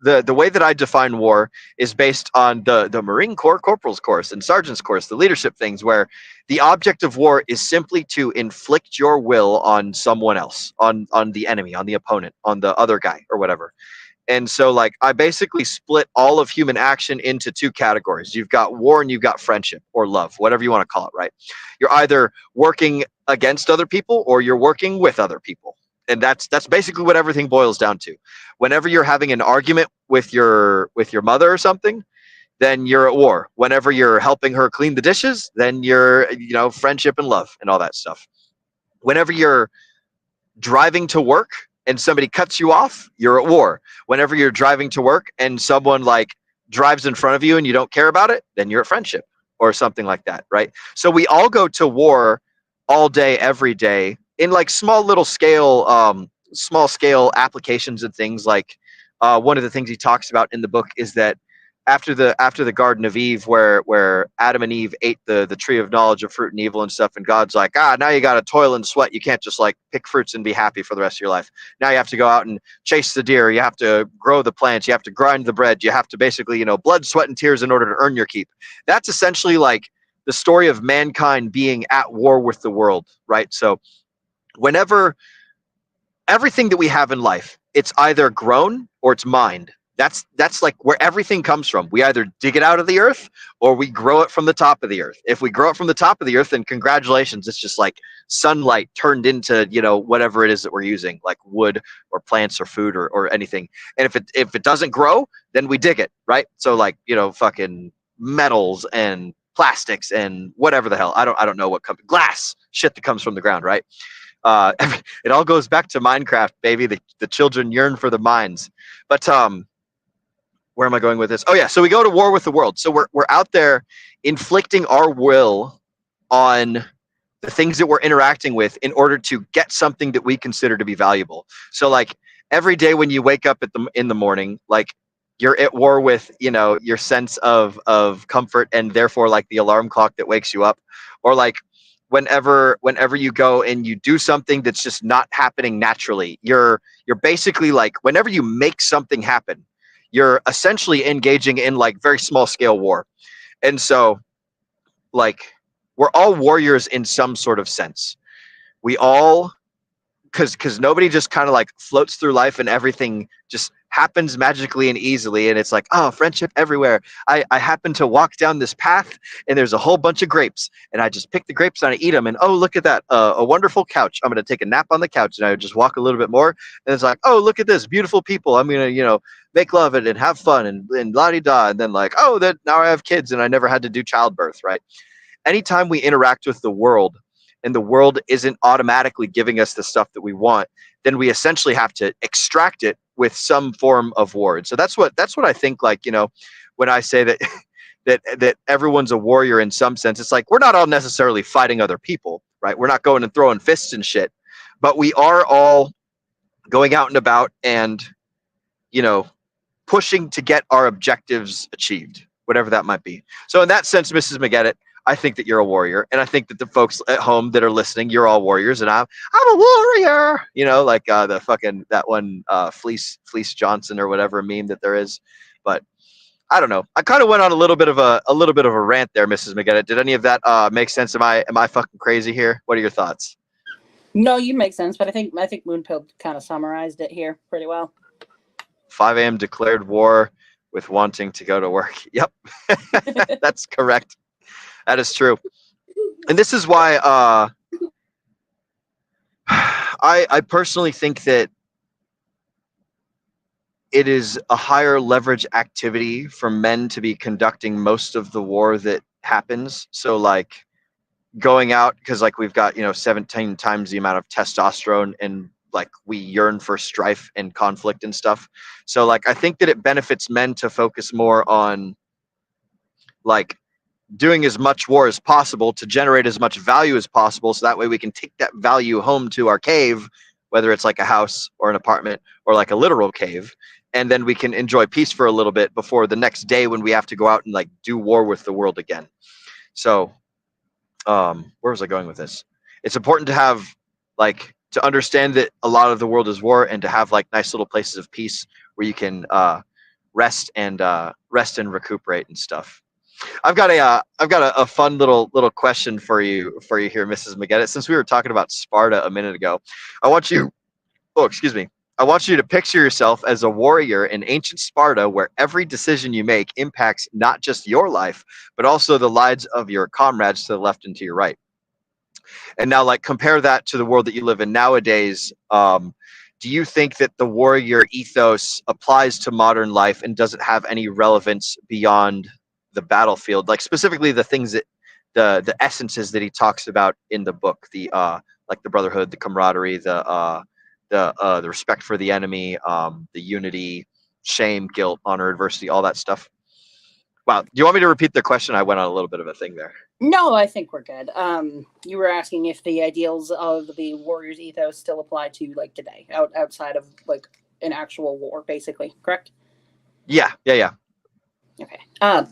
Speaker 4: the way that I define war is based on the Marine Corps Corporal's course and Sergeant's course, the leadership things, where the object of war is simply to inflict your will on someone else, on the enemy, on the opponent, on the other guy or whatever. And so like I basically split all of human action into 2 categories. You've got war and you've got friendship or love, whatever you want to call it, right? You're either working against other people or you're working with other people. And that's basically what everything boils down to. Whenever you're having an argument with your mother or something, then you're at war. Whenever you're helping her clean the dishes, then you're, you know, friendship and love and all that stuff. Whenever you're driving to work and somebody cuts you off, you're at war. Whenever you're driving to work and someone like drives in front of you and you don't care about it, then you're at friendship. or something like that, right? So we all go to war all day, every day in like small scale applications and things. Like one of the things he talks about in the book is that after the Garden of Eve, where Adam and Eve ate the tree of knowledge of fruit and evil and stuff, and God's like, now you got to toil and sweat. You can't just like pick fruits and be happy for the rest of your life. Now you have to go out and chase the deer. You have to grow the plants. You have to grind the bread. You have to basically, blood, sweat, and tears in order to earn your keep. That's essentially like the story of mankind being at war with the world, right? So whenever everything that we have in life, it's either grown or it's mined. That's like where everything comes from. We either dig it out of the earth or we grow it from the top of the earth. If we grow it from the top of the earth, then congratulations, it's just like sunlight turned into, whatever it is that we're using, like wood or plants or food or anything. And if it doesn't grow, then we dig it, right? So like, fucking metals and plastics and whatever the hell. I don't know what glass shit that comes from the ground, right? It all goes back to Minecraft, baby. The children yearn for the mines. But where am I going with this? Oh yeah, so we go to war with the world. So we're out there inflicting our will on the things that we're interacting with in order to get something that we consider to be valuable. So like every day when you wake up in the morning, like you're at war with, your sense of comfort and therefore like the alarm clock that wakes you up, or like whenever you go and you do something that's just not happening naturally, you're basically like, whenever you make something happen, you're essentially engaging in like very small scale war. And so like we're all warriors in some sort of sense. We all, because nobody just kind of like floats through life and everything just happens magically and easily, and it's like, oh, friendship everywhere. I happen to walk down this path and there's a whole bunch of grapes and I just pick the grapes and I eat them, and oh, look at that, a wonderful couch. I'm going to take a nap on the couch, and I just walk a little bit more and it's like, oh, look at this beautiful people. I'm going to make love it and have fun and la-di-da, and then like, oh, that now I have kids and I never had to do childbirth, right? Anytime we interact with the world and the world isn't automatically giving us the stuff that we want, then we essentially have to extract it with some form of war. And so that's what I think, like, when I say that that everyone's a warrior in some sense, it's like we're not all necessarily fighting other people, right? We're not going and throwing fists and shit, but we are all going out and about and, pushing to get our objectives achieved, whatever that might be. So in that sense, Mrs. McGettit, I think that you're a warrior, and I think that the folks at home that are listening, you're all warriors, and I'm a warrior. Like the fucking that one Fleece Johnson or whatever meme that there is. But I don't know. I kind of went on a little bit of a rant there, Mrs. McGettit. Did any of that make sense? Am I fucking crazy here? What are your thoughts?
Speaker 8: No, you make sense, but I think Moonpill kind of summarized it here pretty well.
Speaker 4: 5 a.m. declared war with wanting to go to work. Yep, that's correct. That is true. And this is why I personally think that it is a higher leverage activity for men to be conducting most of the war that happens. So like going out, because like we've got 17 times the amount of testosterone, and like we yearn for strife and conflict and stuff. So like I think that it benefits men to focus more on like doing as much war as possible to generate as much value as possible, so that way we can take that value home to our cave, whether it's like a house or an apartment or like a literal cave, and then we can enjoy peace for a little bit before the next day when we have to go out and like do war with the world again. So where was I going with this? It's important to have like to understand that a lot of the world is war, and to have like nice little places of peace where you can rest and recuperate and stuff. I've got a fun little question for you here, Mrs. McGettit. Since we were talking about Sparta a minute ago, I want you to picture yourself as a warrior in ancient Sparta, where every decision you make impacts not just your life, but also the lives of your comrades to the left and to your right. And now, like, compare that to the world that you live in nowadays. Do you think that the warrior ethos applies to modern life, and does it have any relevance beyond the battlefield, like specifically the things that the essences that he talks about in the book, the like the brotherhood, the camaraderie, the respect for the enemy, the unity, shame, guilt, honor, adversity, all that stuff? Wow. Do you want me to repeat the question? I went on a little bit of a thing there.
Speaker 8: No, I think we're good. You were asking if the ideals of the Warriors ethos still apply to like today, outside of like an actual war, basically, correct?
Speaker 4: Yeah.
Speaker 8: Okay.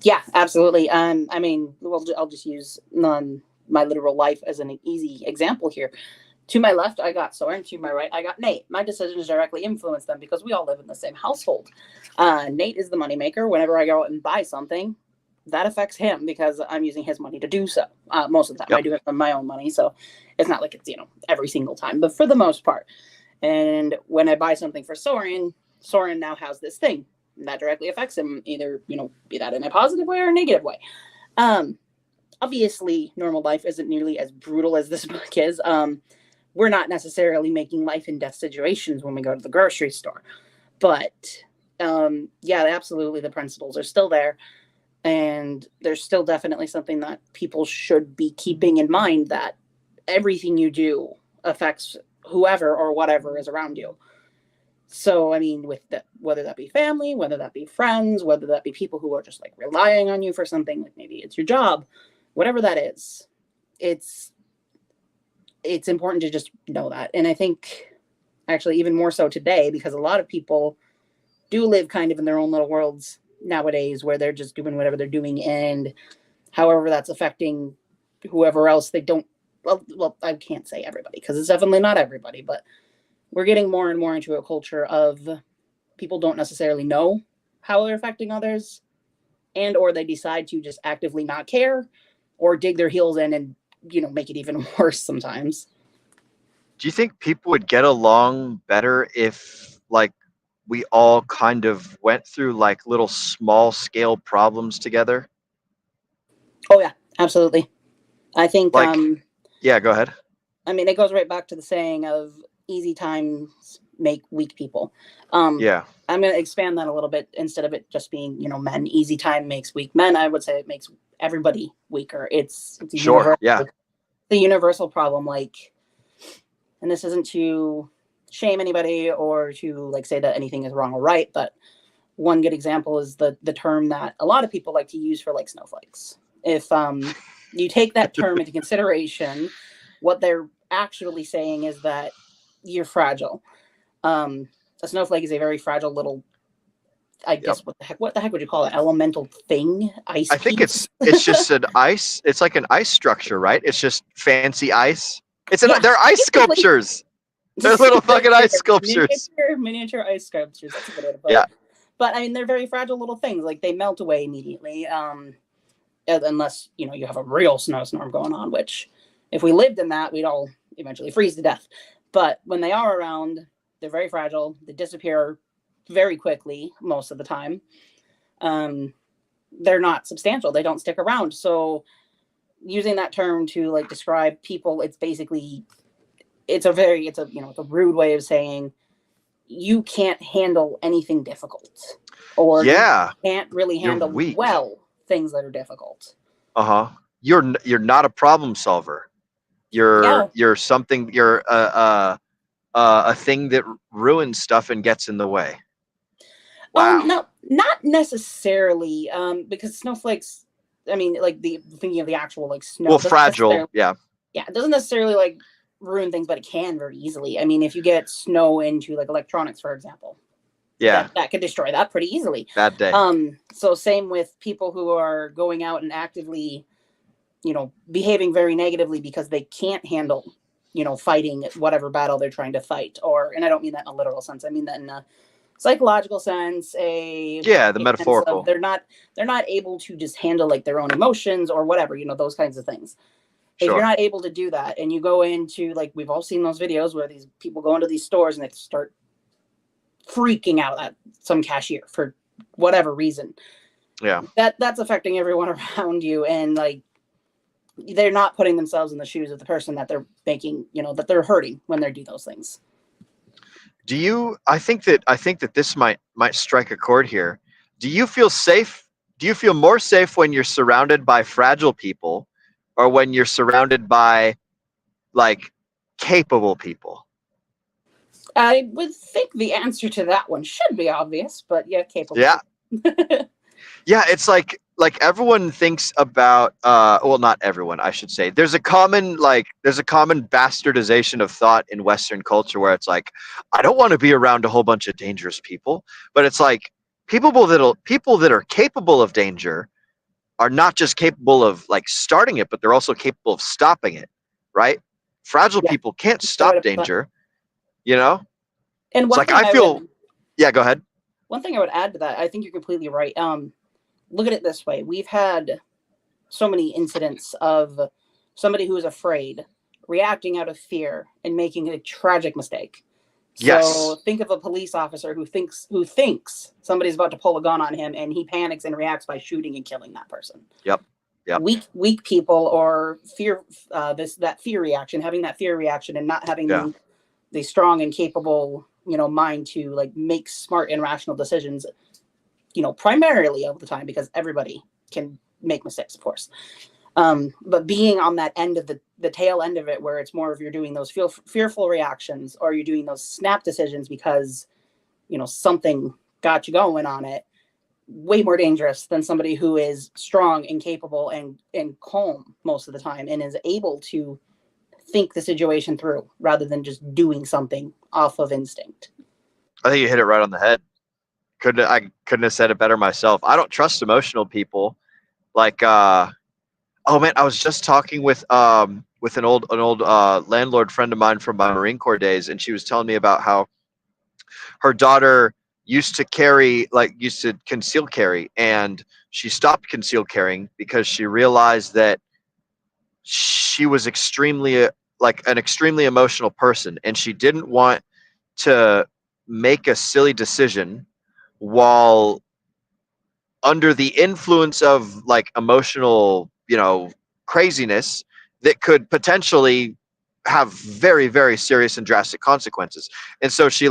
Speaker 8: Yeah, absolutely. I mean, I'll just use my literal life as an easy example here. To my left, I got Soren. To my right, I got Nate. My decisions directly influence them because we all live in the same household. Nate is the moneymaker. Whenever I go out and buy something, that affects him because I'm using his money to do so. Most of the time, I do it from my own money, so it's not like it's every single time, but for the most part. And when I buy something for Soren now has this thing and that directly affects him, either be that in a positive way or a negative way. Obviously, normal life isn't nearly as brutal as this book is. We're not necessarily making life and death situations when we go to the grocery store. But yeah, absolutely, the principles are still there. And there's still definitely something that people should be keeping in mind, that everything you do affects whoever or whatever is around you. So, I mean, whether that be family, whether that be friends, whether that be people who are just like relying on you for something, like maybe it's your job, whatever that is, it's important to just know that. And I think actually even more so today, because a lot of people do live kind of in their own little worlds nowadays where they're just doing whatever they're doing, and however that's affecting whoever else they don't, well, I can't say everybody because it's definitely not everybody, but we're getting more and more into a culture of people don't necessarily know how they're affecting others, and or they decide to just actively not care or dig their heels in and make it even worse sometimes.
Speaker 4: Do you think people would get along better if like we all kind of went through like little small scale problems together?
Speaker 8: Oh yeah, absolutely. I think
Speaker 4: yeah, go ahead.
Speaker 8: I mean, it goes right back to the saying of easy times make weak people.
Speaker 4: Yeah.
Speaker 8: I'm going to expand that a little bit. Instead of it just being, men, easy time makes weak men, I would say it makes everybody weaker. It's a
Speaker 4: sure. Yeah.
Speaker 8: The universal problem, and this isn't to shame anybody or to say that anything is wrong or right, but one good example is the term that a lot of people like to use for snowflakes. If you take that term into consideration, what they're actually saying is that you're fragile. A snowflake is a very fragile little, I guess, what the heck would you call it? Elemental thing? Ice
Speaker 4: I think
Speaker 8: piece?
Speaker 4: it's just an ice. It's like an ice structure, right? It's just fancy ice. They're ice sculptures. They're little fucking ice sculptures.
Speaker 8: Miniature ice sculptures. That's a good way to put it. But I mean, they're very fragile little things. They melt away immediately. Unless, you have a real snowstorm going on, which if we lived in that, we'd all eventually freeze to death. But when they are around, they're very fragile. They disappear very quickly most of the time. They're not substantial. They don't stick around. So using that term to describe people, it's basically, it's a rude way of saying you can't handle anything difficult, or you can't really handle things that are difficult.
Speaker 4: You're not a problem solver. You're something. You're a thing that ruins stuff and gets in the way. Wow.
Speaker 8: No, not necessarily. Because snowflakes, I mean, thinking of the actual snow.
Speaker 4: Well, fragile. Yeah.
Speaker 8: Yeah, it doesn't necessarily ruin things, but it can very easily. I mean, if you get snow into electronics, for example.
Speaker 4: Yeah.
Speaker 8: That could destroy that pretty easily.
Speaker 4: Bad day.
Speaker 8: So same with people who are going out and actively, behaving very negatively because they can't handle, fighting whatever battle they're trying to fight. And I don't mean that in a literal sense. I mean that in a psychological sense,
Speaker 4: the metaphorical.
Speaker 8: They're not able to just handle their own emotions or whatever, those kinds of things. If you're not able to do that, and you go into we've all seen those videos where these people go into these stores and they start freaking out at some cashier for whatever reason.
Speaker 4: Yeah.
Speaker 8: That's affecting everyone around you, and they're not putting themselves in the shoes of the person that they're making, that they're hurting when they do those things.
Speaker 4: I think that this might strike a chord here. Do you feel safe? Do you feel more safe when you're surrounded by fragile people, or when you're surrounded by capable people?
Speaker 8: I would think the answer to that one should be obvious, but yeah, capable.
Speaker 4: Yeah. Yeah, it's like everyone thinks about well, not everyone, I should say. There's a common bastardization of thought in Western culture where it's like, I don't want to be around a whole bunch of dangerous people. But it's like people that are capable of danger are not just capable of like starting it, but they're also capable of stopping it, right? Fragile people can't stop danger, you know?
Speaker 8: And
Speaker 4: it's like I feel yeah, go ahead.
Speaker 8: One thing I would add to that, I think you're completely right. Look at it this way. We've had so many incidents of somebody who is afraid reacting out of fear and making a tragic mistake. So think of a police officer who thinks somebody's about to pull a gun on him, and he panics and reacts by shooting and killing that person.
Speaker 4: Yep.
Speaker 8: Weak people, or fear, that fear reaction, having that fear reaction and not having the strong and capable, mind to like make smart and rational decisions, primarily all the time, because everybody can make mistakes, of course. But being on that end of the tail end of it, where it's more of you're doing those fearful reactions, or you're doing those snap decisions because, something got you going on it, way more dangerous than somebody who is strong and capable and calm most of the time and is able to think the situation through rather than just doing something off of instinct.
Speaker 4: I think you hit it right on the head. I couldn't have said it better myself. I don't trust emotional people. Like, oh man, I was just talking with an old landlord friend of mine from my Marine Corps days, and she was telling me about how her daughter used to conceal carry, and she stopped concealed carrying because she realized that she was an extremely emotional person, and she didn't want to make a silly decision while under the influence of like emotional, craziness that could potentially have very, very serious and drastic consequences. And so she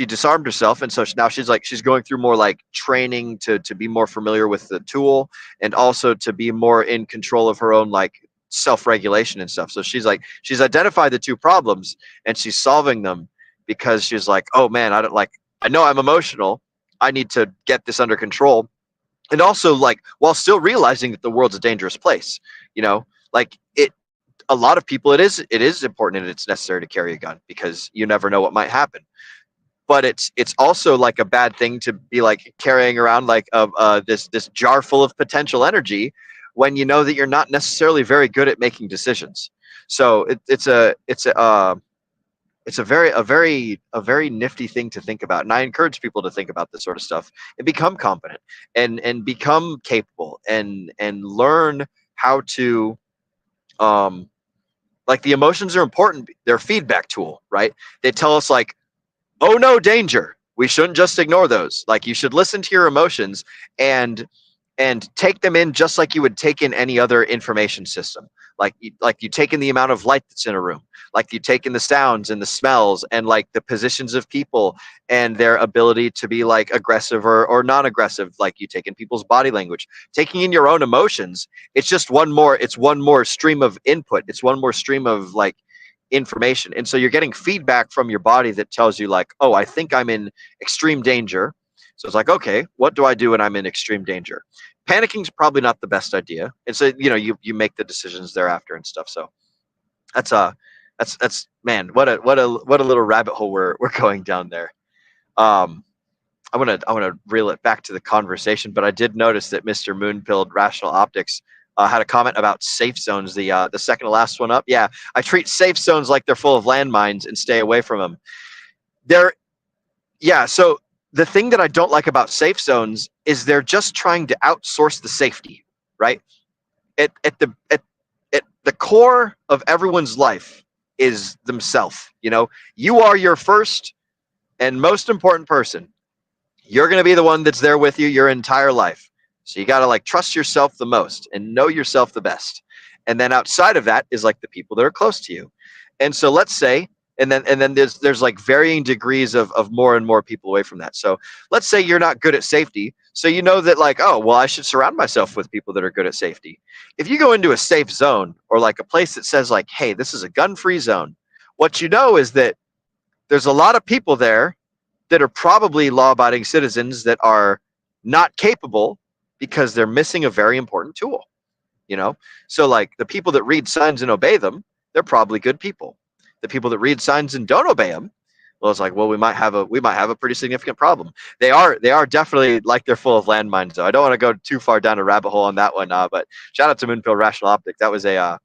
Speaker 4: disarmed herself, and so now she's going through more like training to be more familiar with the tool, and also to be more in control of her own like self-regulation and stuff. So she's identified the two problems, and she's solving them because she's like, oh man, I know I'm emotional, I need to get this under control. And also, like, while still realizing that the world's a dangerous place, a lot of people, it is important and it's necessary to carry a gun because you never know what might happen. But it's also like a bad thing to be like carrying around like this jar full of potential energy when you know that you're not necessarily very good at making decisions. So it's a very nifty thing to think about, and I encourage people to think about this sort of stuff and become competent and become capable and learn how to like, the emotions are important. They're a feedback tool, right? They tell us like, oh no, danger. We shouldn't just ignore those. Like, you should listen to your emotions and take them in just like you would take in any other information system. Like you take in the amount of light that's in a room, like you take in the sounds and the smells and like the positions of people and their ability to be like aggressive or non-aggressive. Like, you take in people's body language, taking in your own emotions. It's one more stream of input. It's one more stream of like information. And so you're getting feedback from your body that tells you like, oh, I think I'm in extreme danger. So it's like, okay, what do I do when I'm in extreme danger? Panicking is probably not the best idea. And so, you make the decisions thereafter and stuff. So that's man, what a little rabbit hole we're going down there. I want to reel it back to the conversation, but I did notice that Mr. Moonpilled Rational Optics had a comment about safe zones. The second to last one up. Yeah, I treat safe zones like they're full of landmines and stay away from them. So the thing that I don't like about safe zones is they're just trying to outsource the safety, right? At the core of everyone's life is themselves. You are your first and most important person. You're going to be the one that's there with you your entire life. So you got to like trust yourself the most and know yourself the best. And then outside of that is like the people that are close to you. And so let's say, and then there's like varying degrees of more and more people away from that. So let's say you're not good at safety. So you know that like, oh, well, I should surround myself with people that are good at safety. If you go into a safe zone or like a place that says like, hey, this is a gun-free zone, what you know is that there's a lot of people there that are probably law-abiding citizens that are not capable because they're missing a very important tool, you know? So like the people that read signs and obey them, they're probably good people. The people that read signs and don't obey them, well, it's like, well, we might have a pretty significant problem. They are definitely like they're full of landmines, though. I don't want to go too far down a rabbit hole on that one, but shout out to Moonpill Rational Optic. That was a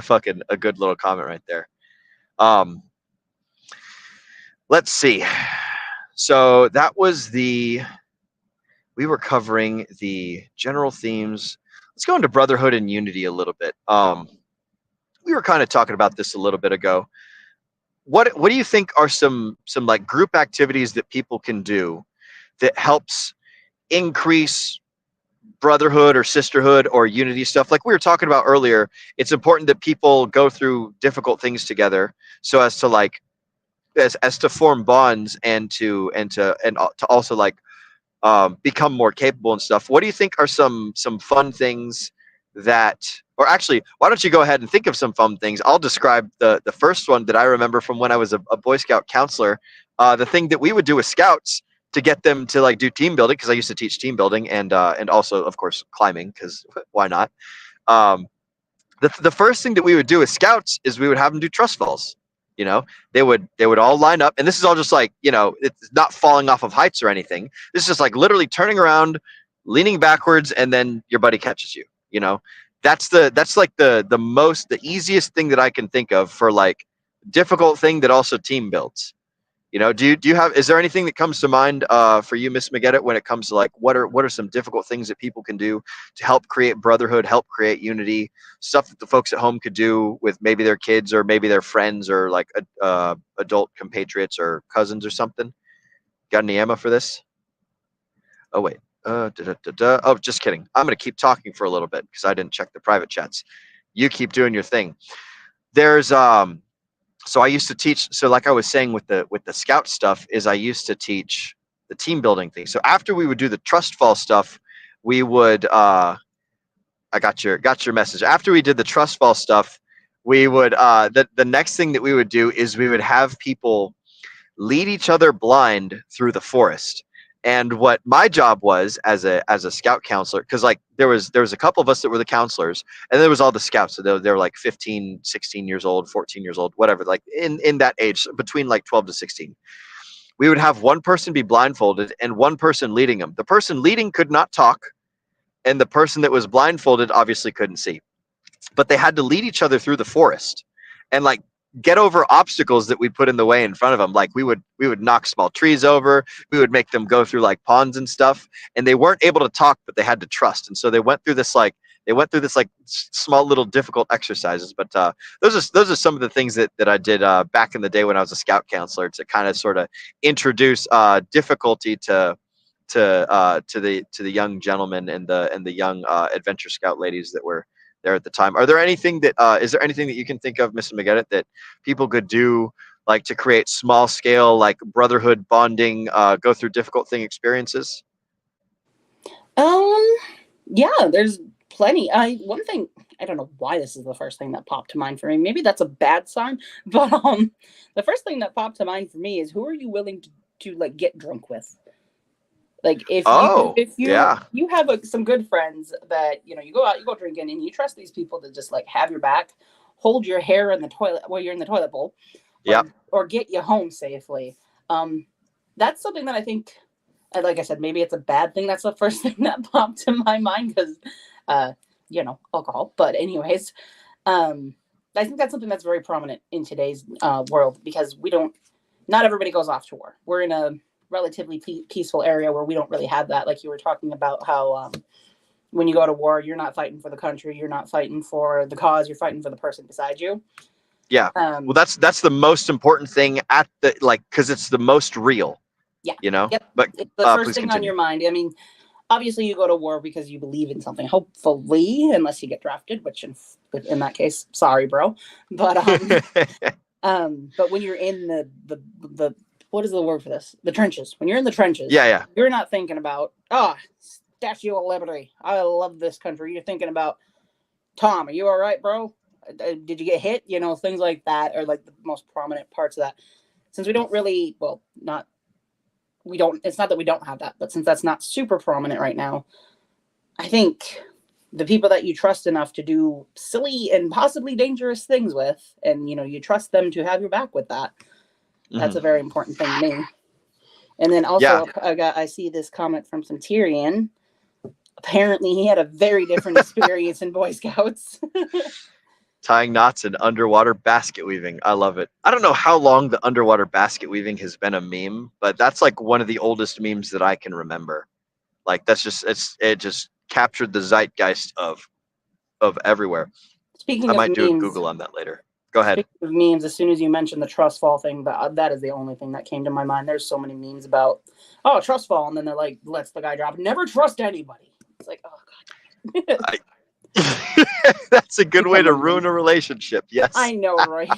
Speaker 4: fucking a good little comment right there. Let's see. So that was we were covering the general themes. Let's go into brotherhood and unity a little bit. We were kind of talking about this a little bit ago. What do you think are some like group activities that people can do that helps increase brotherhood or sisterhood or unity stuff? Like we were talking about earlier, it's important that people go through difficult things together so as to like as to form bonds and to also like become more capable and stuff. What do you think are some fun things that, or actually, why don't you go ahead and think of some fun things? I'll describe the first one that I remember from when I was a Boy Scout counselor. The thing that we would do with scouts to get them to like do team building, because I used to teach team building and also of course climbing, because why not? The first thing that we would do with scouts is we would have them do trust falls. You know, they would all line up, and this is all just like, you know, it's not falling off of heights or anything. This is just like literally turning around, leaning backwards, and then your buddy catches you. You know, that's like the easiest thing that I can think of for like difficult thing that also team builds. You know, is there anything that comes to mind for you, Miss McGettit, when it comes to like what are some difficult things that people can do to help create brotherhood, help create unity, stuff that the folks at home could do with maybe their kids or maybe their friends or like adult compatriots or cousins or something? Got any ammo for this? Oh wait. Oh, just kidding. I'm gonna keep talking for a little bit because I didn't check the private chats. You keep doing your thing. There's so I used to teach. So like I was saying with the scout stuff, is I used to teach the team building thing. So after we would do the trust fall stuff, we would I got your message. After we did the trust fall stuff, we would the next thing that we would do is we would have people lead each other blind through the forest. And what my job was as a scout counselor, because like there was a couple of us that were the counselors, and there was all the scouts. So they were like 15, 16 years old, 14 years old, whatever, like in that age, between like 12 to 16. We would have one person be blindfolded and one person leading them. The person leading could not talk, and the person that was blindfolded obviously couldn't see. But they had to lead each other through the forest and like get over obstacles that we put in the way in front of them. Like we would knock small trees over, we would make them go through like ponds and stuff, and they weren't able to talk, but they had to trust. And so they went through this like small little difficult exercises. But those are some of the things that I did back in the day when I was a scout counselor, to kind of sort of introduce difficulty to the young gentlemen and the young adventure scout ladies that were there at the time. Are there anything that is there anything that you can think of, Mr. McGettit, that people could do like to create small scale like brotherhood bonding, go through difficult thing experiences?
Speaker 8: Yeah, there's plenty. One thing, I don't know why this is the first thing that popped to mind for me. Maybe that's a bad sign, but the first thing that popped to mind for me is, who are you willing to like get drunk with? Like if you have some good friends that, you know, you go drinking and you trust these people to just like have your back, hold your hair in the toilet while you're in the toilet bowl, or get you home safely. That's something that I think, like I said, maybe it's a bad thing. That's the first thing that popped to my mind because, you know, alcohol. But anyways, I think that's something that's very prominent in today's world, because not everybody goes off to war. We're in a relatively peaceful area where we don't really have that. Like you were talking about how when you go to war, you're not fighting for the country, you're not fighting for the cause, you're fighting for the person beside you.
Speaker 4: Yeah. Well, that's the most important thing because it's the most real. Yeah. You know.
Speaker 8: Yep.
Speaker 4: But
Speaker 8: it's the first thing on your mind. I mean, obviously you go to war because you believe in something. Hopefully, unless you get drafted, which in that case, sorry, bro. But but when you're in the what is the word for this? The trenches. When you're in the trenches, you're not thinking about, Statue of Liberty, I love this country. You're thinking about, Tom, are you all right, bro? Did you get hit? You know, things like that are like the most prominent parts of that. Since we don't really, well, not we don't, it's not that we don't have that, but since that's not super prominent right now, I think the people that you trust enough to do silly and possibly dangerous things with, and you trust them to have your back with that. That's a very important thing to me. And then also, I see this comment from some Tyrion. Apparently, he had a very different experience in Boy Scouts.
Speaker 4: Tying knots and underwater basket weaving. I love it. I don't know how long the underwater basket weaving has been a meme, but that's like one of the oldest memes that I can remember. Like that's just it just captured the zeitgeist of everywhere.
Speaker 8: Speaking
Speaker 4: I
Speaker 8: of
Speaker 4: might do a
Speaker 8: memes,
Speaker 4: Google on that later. Go ahead.
Speaker 8: Speaking of memes, as soon as you mentioned the trust fall thing, that is the only thing that came to my mind. There's so many memes about, oh, trust fall, and then they're like, lets the guy drop. Never trust anybody. It's like, oh god.
Speaker 4: That's a good way to ruin a relationship. Yes.
Speaker 8: I know, right?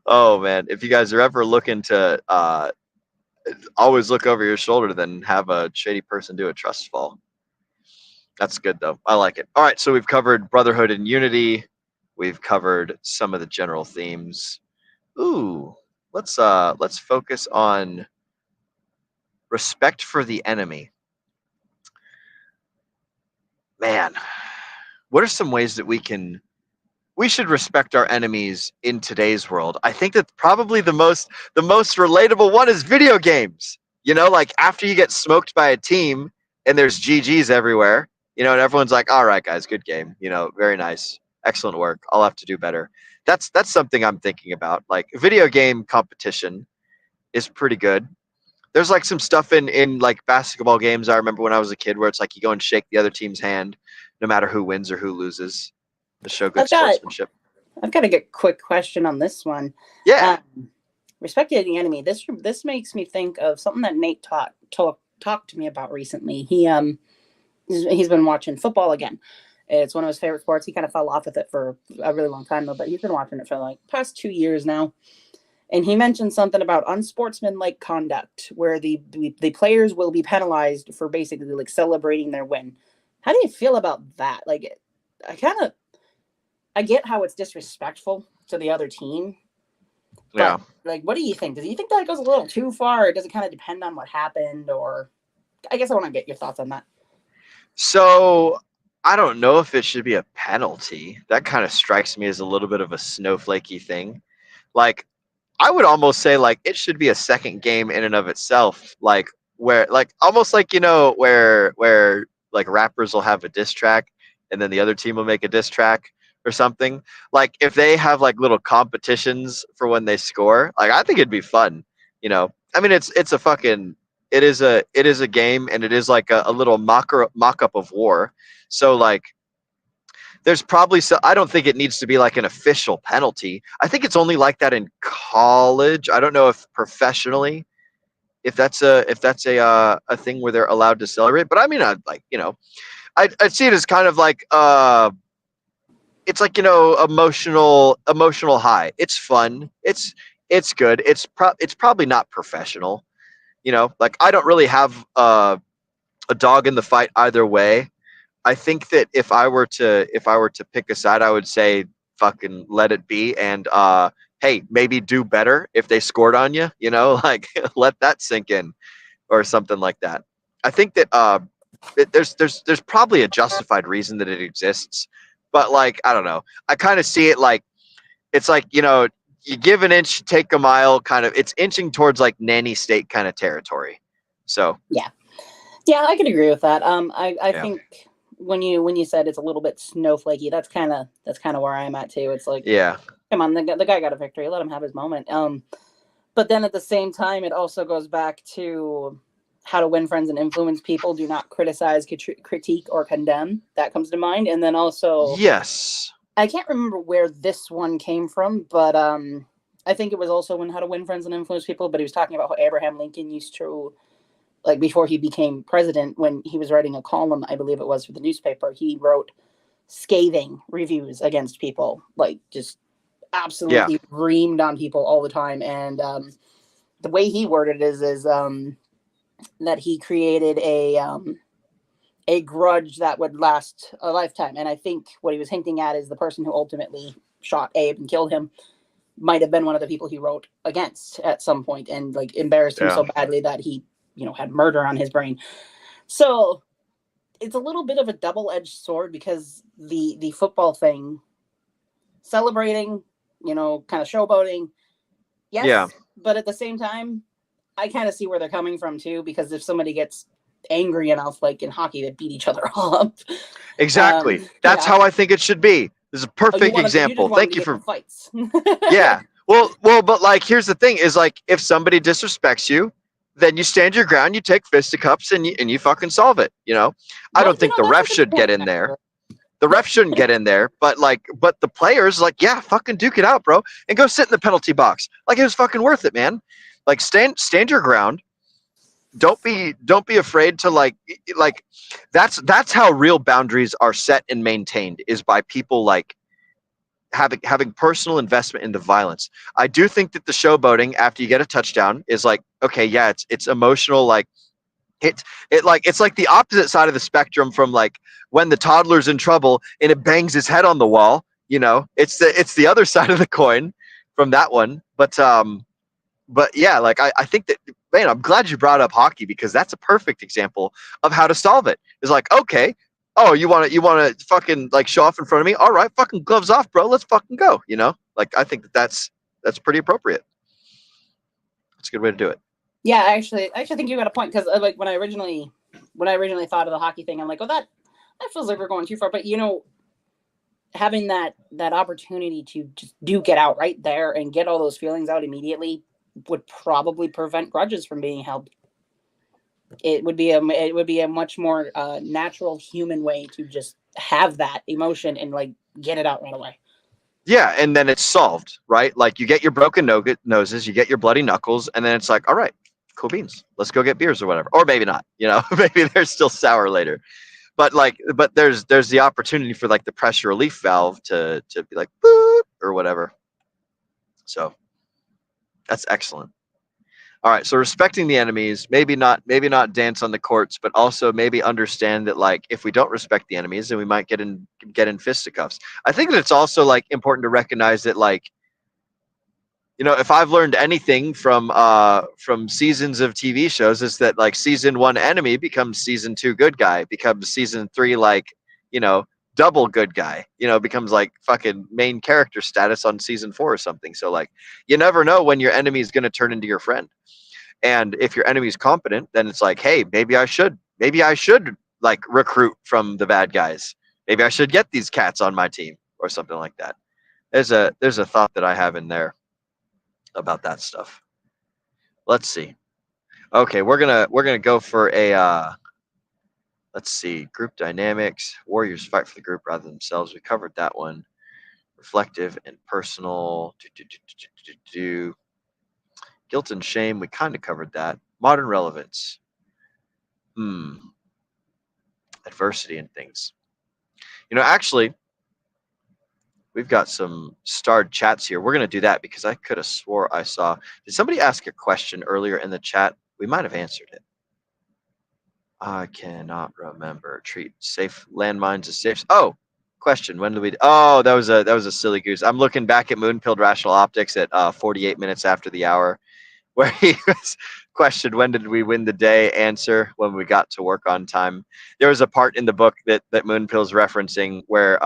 Speaker 4: Oh man, if you guys are ever looking to always look over your shoulder, then have a shady person do a trust fall. That's good though. I like it. All right, so we've covered brotherhood and unity. We've covered some of the general themes. Ooh, let's focus on respect for the enemy. Man, what are some ways that we should respect our enemies in today's world? I think that probably the most relatable one is video games. Like after you get smoked by a team and there's GGs everywhere, and everyone's like, all right, guys, good game. Very nice. Excellent work. I'll have to do better. That's something I'm thinking about. Like video game competition is pretty good. There's like some stuff in like basketball games I remember when I was a kid where it's like you go and shake the other team's hand no matter who wins or who loses to show good sportsmanship.
Speaker 8: I've got a quick question on this one.
Speaker 4: Yeah.
Speaker 8: Respecting the enemy. This makes me think of something that Nate talked to me about recently. He's been watching football again. It's one of his favorite sports. He kind of fell off with it for a really long time though, but he's been watching it for like past 2 years now. And he mentioned something about unsportsmanlike conduct, where the players will be penalized for basically like celebrating their win. How do you feel about that? Like, I get how it's disrespectful to the other team. But,
Speaker 4: yeah.
Speaker 8: Like, what do you think? Do you think that goes a little too far? Or does it kind of depend on what happened? Or I guess I want to get your thoughts on that.
Speaker 4: So I don't know if it should be a penalty. That kind of strikes me as a little bit of a snowflakey thing. Like, I would almost say like it should be a second game in and of itself, like where like almost like where like rappers will have a diss track and then the other team will make a diss track or something. Like if they have like little competitions for when they score, like I think it'd be fun. I mean it is a game and it is like a little mock up of war. So like there's probably I don't think it needs to be like an official penalty. I think it's only like that in college. I don't know if professionally, if that's a thing where they're allowed to celebrate. But I mean, I'd see it as kind of like it's like emotional high. It's fun. It's good. It's probably not professional. Like I don't really have a dog in the fight either way. I think that if I were to pick a side, I would say fucking let it be and hey, maybe do better if they scored on you, like let that sink in or something like that. I think that there's probably a justified reason that it exists, but like I don't know. I kind of see it like it's like, you give an inch, take a mile kind of. It's inching towards like nanny state kind of territory. So
Speaker 8: yeah, I could agree with that. I think when you said it's a little bit snowflakey, that's kind of where I'm at too. It's like,
Speaker 4: yeah,
Speaker 8: come on, the guy got a victory, let him have his moment. But then at the same time, it also goes back to how to win friends and influence people. Do not criticize, critique, or condemn. That comes to mind. And then also,
Speaker 4: yes,
Speaker 8: I can't remember where this one came from, but I think it was also in How to Win Friends and Influence People. But he was talking about how Abraham Lincoln used to, like before he became president, when he was writing a column, I believe it was for the newspaper, he wrote scathing reviews against people, like just absolutely reamed on people all the time. And the way he worded it is that he created a grudge that would last a lifetime. And I think what he was hinting at is the person who ultimately shot Abe and killed him might have been one of the people he wrote against at some point and like embarrassed him so badly that he, had murder on his brain. So it's a little bit of a double-edged sword because the football thing, celebrating, kind of showboating, yes, but at the same time, I kind of see where they're coming from too, because if somebody gets angry enough, like in hockey, they beat each other up.
Speaker 4: Exactly. That's how I think it should be. This is a perfect example. Thank you for
Speaker 8: fights.
Speaker 4: Yeah. Well, but like, here's the thing: is like, if somebody disrespects you, then you stand your ground, you take fisticuffs, and you fucking solve it. I don't think the ref should get in there. The ref shouldn't get in there, but the players, like, yeah, fucking duke it out, bro, and go sit in the penalty box. Like, it was fucking worth it, man. Like, stand your ground. Don't be afraid to like that's how real boundaries are set and maintained, is by people like having personal investment into violence. I do think that the showboating after you get a touchdown is like, okay, yeah, it's emotional. Like it's like the opposite side of the spectrum from like when the toddler's in trouble and it bangs his head on the wall. It's the other side of the coin from that one. But yeah, like I think that, man, I'm glad you brought up hockey, because that's a perfect example of how to solve it. It's like, okay, oh, you want to fucking like show off in front of me? All right, fucking gloves off, bro. Let's fucking go. Like, I think that's pretty appropriate. It's a good way to do it.
Speaker 8: Yeah, I actually think you got a point, because like when I originally thought of the hockey thing, I'm like, oh, that feels like we're going too far. But having that opportunity to just get out right there and get all those feelings out immediately would probably prevent grudges from being held. It would be a much more natural human way to just have that emotion and like get it out right away.
Speaker 4: Yeah, and then it's solved, right? Like, you get your broken noses, you get your bloody knuckles, and then it's like, all right, cool beans. Let's go get beers or whatever. Or maybe not, maybe they're still sour later. But there's the opportunity for like the pressure relief valve to be like boop or whatever. So that's excellent. All right, so respecting the enemies, maybe not dance on the courts, but also maybe understand that like if we don't respect the enemies, then we might get in fisticuffs. I think that it's also like important to recognize that like, if I've learned anything from seasons of TV shows, is that like season 1 enemy becomes season 2 good guy, becomes season 3 like, double good guy, becomes like fucking main character status on season 4 or something. So like, you never know when your enemy is going to turn into your friend. And if your enemy is competent, then it's like, hey, maybe I should like recruit from the bad guys. Maybe I should get these cats on my team or something like that. There's a thought that I have in there about that stuff. Let's see. Okay, we're gonna go for a let's see, group dynamics. Warriors fight for the group rather than themselves. We covered that one. Reflective and personal. Guilt and shame. We kind of covered that. Modern relevance. Adversity and things. Actually, we've got some starred chats here. We're going to do that because I could have swore I saw. Did somebody ask a question earlier in the chat? We might have answered it. I cannot remember. Treat safe landmines as safe. Oh, question. When do we? Oh, that was a silly goose. I'm looking back at Moonpilled Rational Optics at 48 minutes after the hour, where he was questioned, when did we win the day? Answer, when we got to work on time. There was a part in the book that Moonpill's referencing where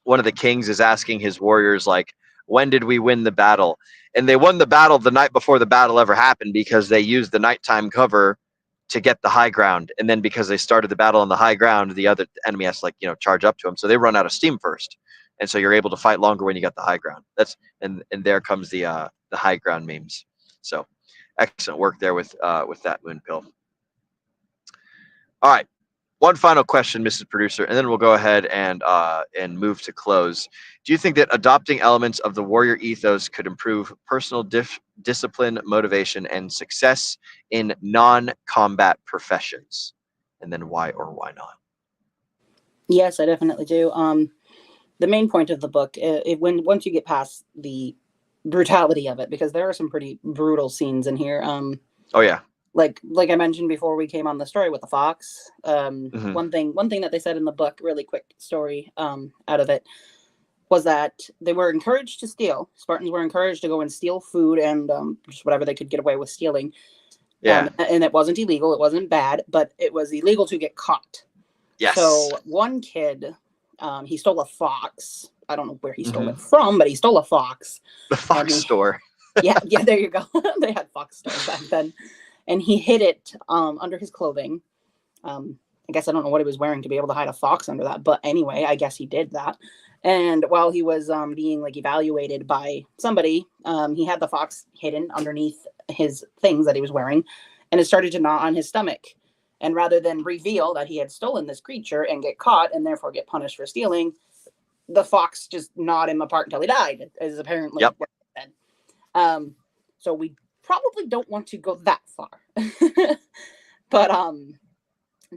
Speaker 4: one of the kings is asking his warriors, like, when did we win the battle? And they won the battle the night before the battle ever happened, because they used the nighttime cover to get the high ground. And then because they started the battle on the high ground, the other enemy has to like, charge up to them. So they run out of steam first. And so you're able to fight longer when you got the high ground. And there comes the high ground memes. So excellent work there with that Moonpill. All right. One final question, Mrs. Producer, and then we'll go ahead and move to close. Do you think that adopting elements of the warrior ethos could improve personal discipline, motivation, and success in non-combat professions? And then why or why not?
Speaker 8: Yes, I definitely do. The main point of the book, once you get past the brutality of it, because there are some pretty brutal scenes in here.
Speaker 4: Oh yeah.
Speaker 8: Like I mentioned before we came on the story with the fox. One thing that they said in the book, really quick story out of it. was that they were encouraged to steal. Spartans were encouraged to go and steal food and just whatever they could get away with stealing.
Speaker 4: Yeah.
Speaker 8: And it wasn't illegal. It wasn't bad, but it was illegal to get caught.
Speaker 4: Yes.
Speaker 8: So one kid, he stole a fox. I don't know where he stole it from, but he stole a fox.
Speaker 4: The fox store.
Speaker 8: Yeah, there you go. They had fox stores back then. And he hid it under his clothing. I guess I don't know what he was wearing to be able to hide a fox under that. But anyway, I guess he did that. And while he was being like evaluated by somebody, he had the fox hidden underneath his things that he was wearing, and it started to gnaw on his stomach. And rather than reveal that he had stolen this creature and get caught and therefore get punished for stealing, the fox just gnawed him apart until he died, is apparently what he said. So we probably don't want to go that far. But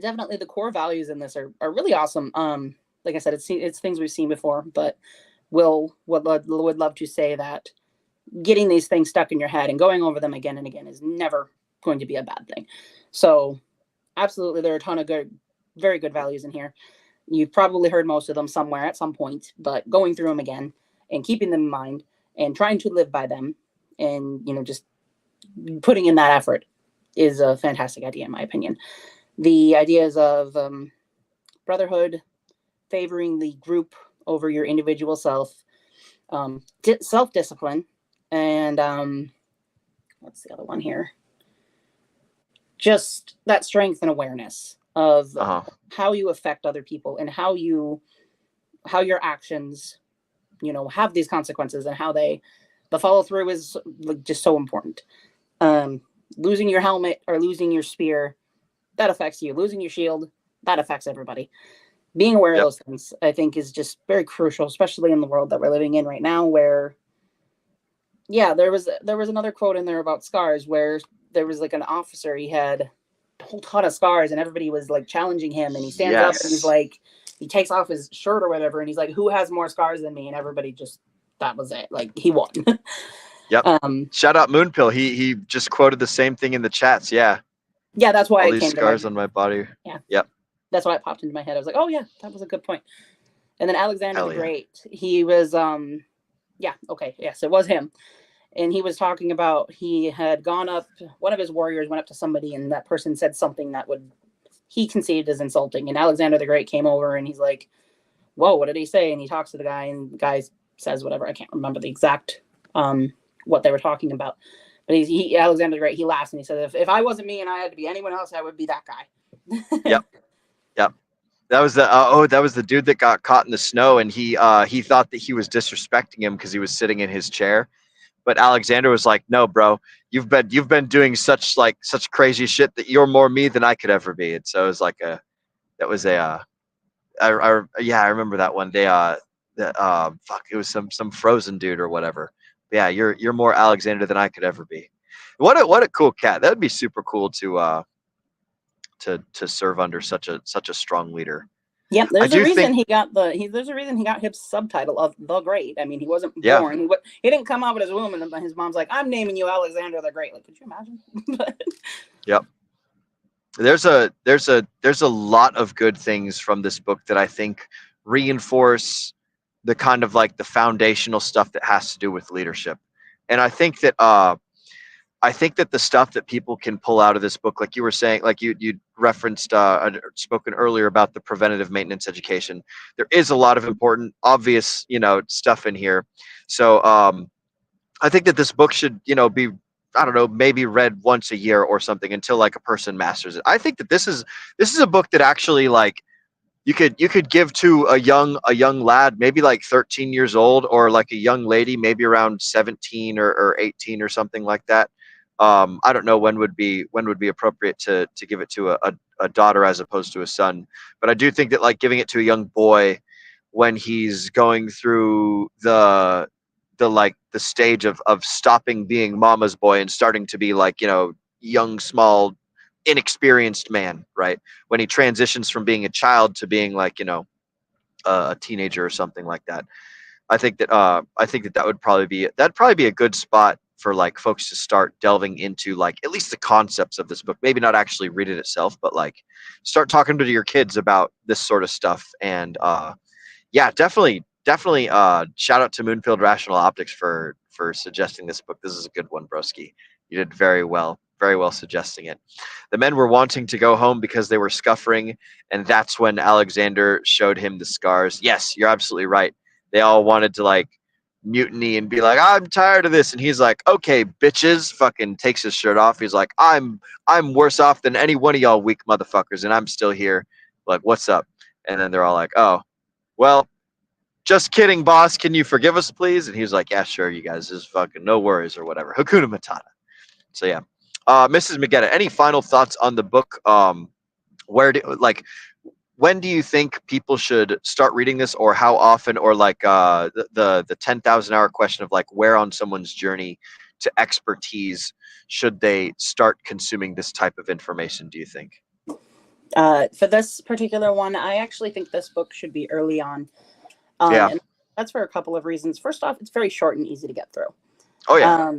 Speaker 8: definitely the core values in this are really awesome. Like I said, it's things we've seen before, but would love to say that getting these things stuck in your head and going over them again and again is never going to be a bad thing. So absolutely, there are a ton of very good values in here. You've probably heard most of them somewhere at some point, but going through them again and keeping them in mind and trying to live by them and, just putting in that effort is a fantastic idea, in my opinion. The ideas of brotherhood, favoring the group over your individual self, self-discipline, and what's the other one here? Just that strength and awareness of how you affect other people and how your actions, have these consequences, and how the follow through is just so important. Losing your helmet or losing your spear, that affects you. Losing your shield, that affects everybody. Being aware of those things, I think, is just very crucial, especially in the world that we're living in right now, where, there was another quote in there about scars, where there was like an officer, he had a whole ton of scars, and everybody was like challenging him, and he stands up and he's like, he takes off his shirt or whatever, and he's like, who has more scars than me? And everybody just, that was it. Like, he won.
Speaker 4: Yep. Shout out Moonpill. He just quoted the same thing in the chats. Yeah.
Speaker 8: Yeah, that's why
Speaker 4: all these scars on my body.
Speaker 8: Yeah.
Speaker 4: Yep.
Speaker 8: That's why it popped into my head. I was like, oh yeah, that was a good point. And then Alexander the Great, he was, yes, it was him. And he was talking about, he had gone up, one of his warriors went up to somebody, and that person said something that he conceived as insulting. And Alexander the Great came over, and he's like, whoa, what did he say? And he talks to the guy, and the guy says whatever. I can't remember the exact, what they were talking about. But Alexander the Great, he laughs, and he said, if I wasn't me and I had to be anyone else, I would be that guy.
Speaker 4: Yep. That was the dude that got caught in the snow, and he thought that he was disrespecting him because he was sitting in his chair. But Alexander was like, "No, bro, you've been doing such crazy shit that you're more me than I could ever be." And so it was like I remember that one day. It was some frozen dude or whatever. But yeah, you're more Alexander than I could ever be. What a cool cat. That would be super cool to serve under such a strong leader.
Speaker 8: Yeah, there's a reason he got his subtitle of the Great. I mean, he wasn't born. He didn't come out with his womb, and his mom's like, "I'm naming you Alexander the Great." Like, could you imagine?
Speaker 4: Yep. There's a lot of good things from this book that I think reinforce the kind of like the foundational stuff that has to do with leadership. And I think that the stuff that people can pull out of this book, like you were saying, like you referenced, spoken earlier about the preventative maintenance education, there is a lot of important, obvious, stuff in here. So I think that this book should, be, I don't know, maybe read once a year or something until like a person masters it. I think that this is a book that actually like you could give to a young lad, maybe like 13 years old, or like a young lady, maybe around 17 or 18 or something like that. I don't know when would be appropriate to give it to a daughter as opposed to a son, but I do think that like giving it to a young boy when he's going through the stage of stopping being mama's boy and starting to be like, young, small, inexperienced man, right? When he transitions from being a child to being like, a teenager or something like that. I think that would probably be a good spot for like folks to start delving into like at least the concepts of this book. Maybe not actually read it itself, but like start talking to your kids about this sort of stuff. And definitely definitely shout out to Moonfield Rational Optics for suggesting this book. This is a good one, broski. You did very well suggesting it. The men were wanting to go home because they were scuffering, and that's when Alexander showed him the scars. Yes, you're absolutely right. They all wanted to like mutiny and be like, I'm tired of this, and he's like, okay, bitches. Fucking takes his shirt off. He's like, I'm worse off than any one of y'all weak motherfuckers, and I'm still here. Like, what's up? And then they're all like, oh, well, just kidding, boss. Can you forgive us, please? And he was like, yeah, sure, you guys. Just fucking no worries or whatever. Hakuna Matata. So yeah. Mrs. McGetta, any final thoughts on the book? When do you think people should start reading this, or how often, or like the 10,000 hour question of like where on someone's journey to expertise should they start consuming this type of information, do you think?
Speaker 8: For this particular one, I actually think this book should be early on. And that's for a couple of reasons. First off, it's very short and easy to get through.
Speaker 4: Oh yeah.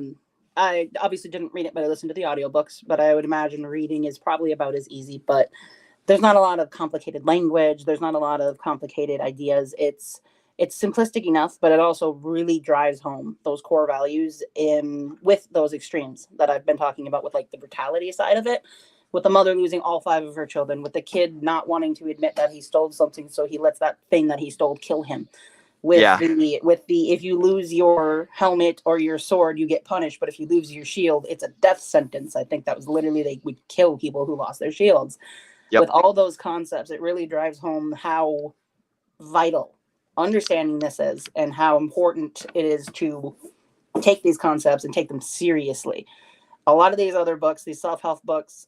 Speaker 8: I obviously didn't read it, but I listened to the audiobooks, but I would imagine reading is probably about as easy, but there's not a lot of complicated language. There's not a lot of complicated ideas. It's simplistic enough, but it also really drives home those core values with those extremes that I've been talking about, with like the brutality side of it, with the mother losing all 5 of her children, with the kid not wanting to admit that he stole something, so he lets that thing that he stole kill him. With the if you lose your helmet or your sword, you get punished, but if you lose your shield, it's a death sentence. I think that was literally, they would kill people who lost their shields. Yep. With all those concepts, it really drives home how vital understanding this is and how important it is to take these concepts and take them seriously. A lot of these other books, these self-help books,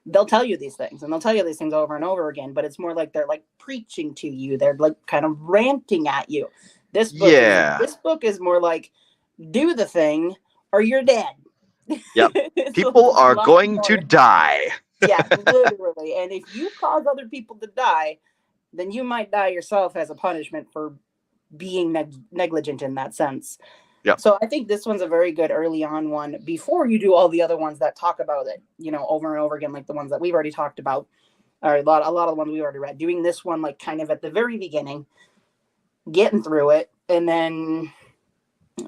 Speaker 8: they'll tell you these things, and they'll tell you these things over and over again, but it's more like they're like preaching to you. They're like kind of ranting at you. This book is more like, do the thing or you're dead.
Speaker 4: Yep. People are going to die.
Speaker 8: Yeah, literally. And if you cause other people to die, then you might die yourself as a punishment for being negligent in that sense.
Speaker 4: Yep.
Speaker 8: So I think this one's a very good early on one before you do all the other ones that talk about it, over and over again, like the ones that we've already talked about, or a lot of the ones we've already read. Doing this one like kind of at the very beginning, getting through it, and then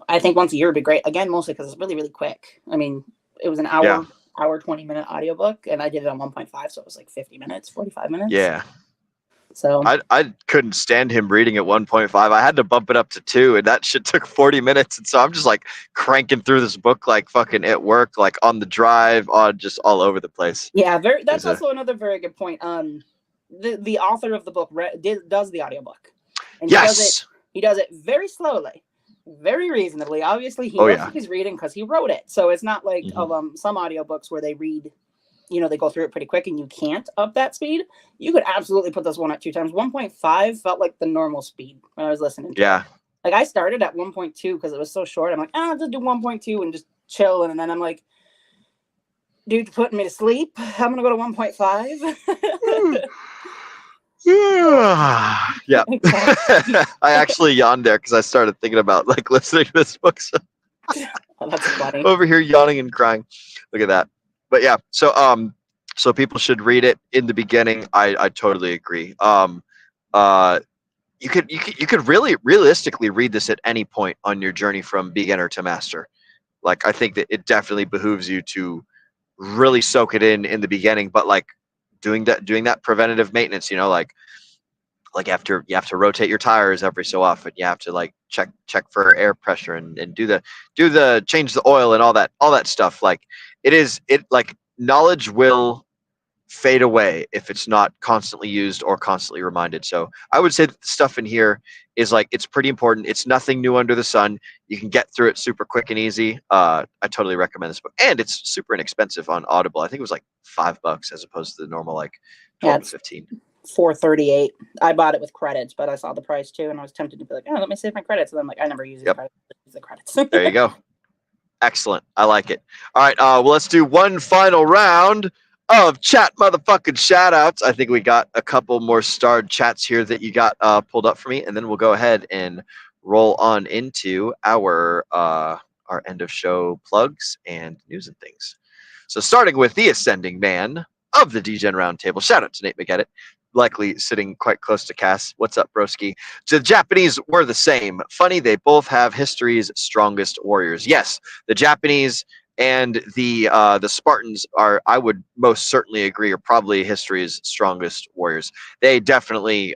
Speaker 8: I think once a year would be great. Again, mostly because it's really, really quick. I mean, it was an hour 20-minute audiobook, and I did it on 1.5, so it was like 50 minutes, 45 minutes.
Speaker 4: Yeah.
Speaker 8: So
Speaker 4: I couldn't stand him reading at 1.5. I had to bump it up to 2, and that shit took 40 minutes. And so I'm just like cranking through this book like fucking at work, like on the drive, on just all over the place.
Speaker 8: Yeah, that's also another very good point. The author of the book does the audiobook. And he does it very slowly, very reasonably. Obviously, he knows what he's reading because he wrote it. So it's not like some audiobooks where they read, they go through it pretty quick and you can't up that speed. You could absolutely put this one at 2 times. 1.5 felt like the normal speed when I was listening to it. Like I started at 1.2 because it was so short. I'm like, I'll just do 1.2 and just chill. And then I'm like, dude, you're putting me to sleep. I'm going to go to 1.5.
Speaker 4: Yeah. I actually yawned there because I started thinking about like listening to this book. So.
Speaker 8: Oh, that's funny.
Speaker 4: Over here yawning and crying. Look at that. But yeah, so people should read it in the beginning. I totally agree. You could really realistically read this at any point on your journey from beginner to master. Like I think that it definitely behooves you to really soak it in the beginning, but like doing that preventative maintenance, like you have to rotate your tires every so often. You have to like check for air pressure and do the change the oil and all that stuff. Like like knowledge will fade away if it's not constantly used or constantly reminded. So I would say that the stuff in here is like, it's pretty important. It's nothing new under the sun. You can get through it super quick and easy. I totally recommend this book, and it's super inexpensive on Audible. I think it was like $5 as opposed to the normal like 12 to 15.
Speaker 8: $4.38. I bought it with credits, but I saw the price too, and I was tempted to be like, let me save my credits. And I'm like, I never use the credits.
Speaker 4: There you go. Excellent. I like it. All right. Well, let's do one final round of chat motherfucking shout outs. I think we got a couple more starred chats here that you got pulled up for me, and then we'll go ahead and roll on into our end of show plugs and news and things. So starting with the ascending man of the Degen Roundtable. Shout out to Nate McGettit. likely sitting quite close to Cass. What's up, broski? The Japanese were the same. Funny, they both have history's strongest warriors. Yes, the Japanese and the Spartans are, I would most certainly agree, are probably history's strongest warriors. They definitely,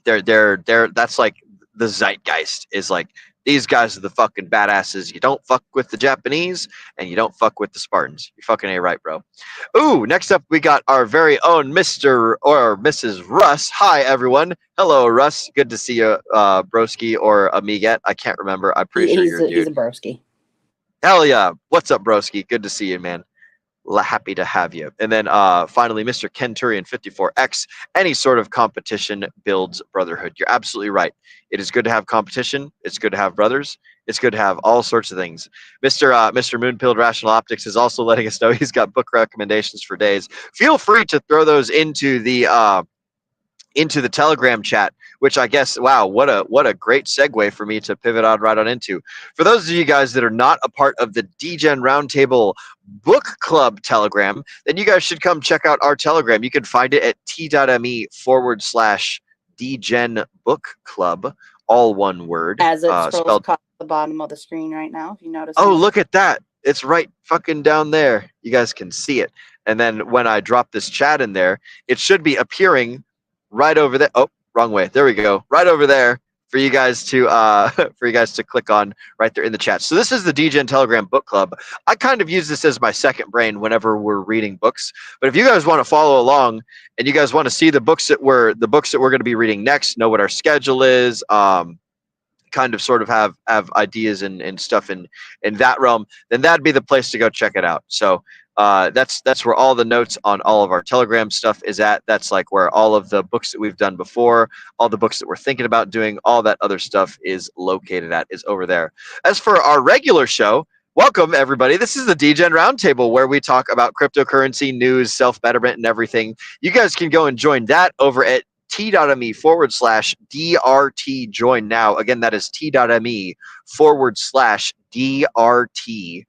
Speaker 4: they're that's like the zeitgeist is like, these guys are the fucking badasses. You don't fuck with the Japanese and you don't fuck with the Spartans. You're fucking A right, bro. Ooh, next up we got our very own Mr. or Mrs. Russ. Hi, everyone. Hello, Russ. Good to see you, broski or amiget. I can't remember. I'm pretty sure you're a dude.
Speaker 8: He's a broski.
Speaker 4: Hell yeah. What's up, broski? Good to see you, man. Happy to have you. And then finally, Mr. Kenturian 54X. Any sort of competition builds brotherhood. You're absolutely right. It is good to have competition. It's good to have brothers. It's good to have all sorts of things. Mr. Moonpilled Rational Optics is also letting us know he's got book recommendations for days. Feel free to throw those into the Telegram chat, which I guess, wow, what a great segue for me to pivot on right on into. For those of you guys that are not a part of the Degen Roundtable Book Club Telegram, then you guys should come check out our Telegram. You can find it at t.me/Degen Book Club, all one word.
Speaker 8: As it scrolls across the bottom of the screen right now, if you notice.
Speaker 4: Oh, look at that. It's right fucking down there. You guys can see it. And then when I drop this chat in there, it should be appearing right over there. Oh, wrong way. There we go. Right over there for you guys to click on right there in the chat. So this is the Degen Telegram Book Club. I kind of use this as my second brain whenever we're reading books. But if you guys want to follow along and you guys want to see the books that we're going to be reading next, know what our schedule is, kind of sort of have ideas and stuff in that realm, then that'd be the place to go check it out. So that's where all the notes on all of our Telegram stuff is at. That's like where all of the books that we've done before, all the books that we're thinking about doing, all that other stuff is located at, is over there. As for our regular show, welcome everybody. This is the Degen Roundtable, where we talk about cryptocurrency, news, self-betterment, and everything. You guys can go and join that over at t.me/DRT join now. Again, that is t.me/DRT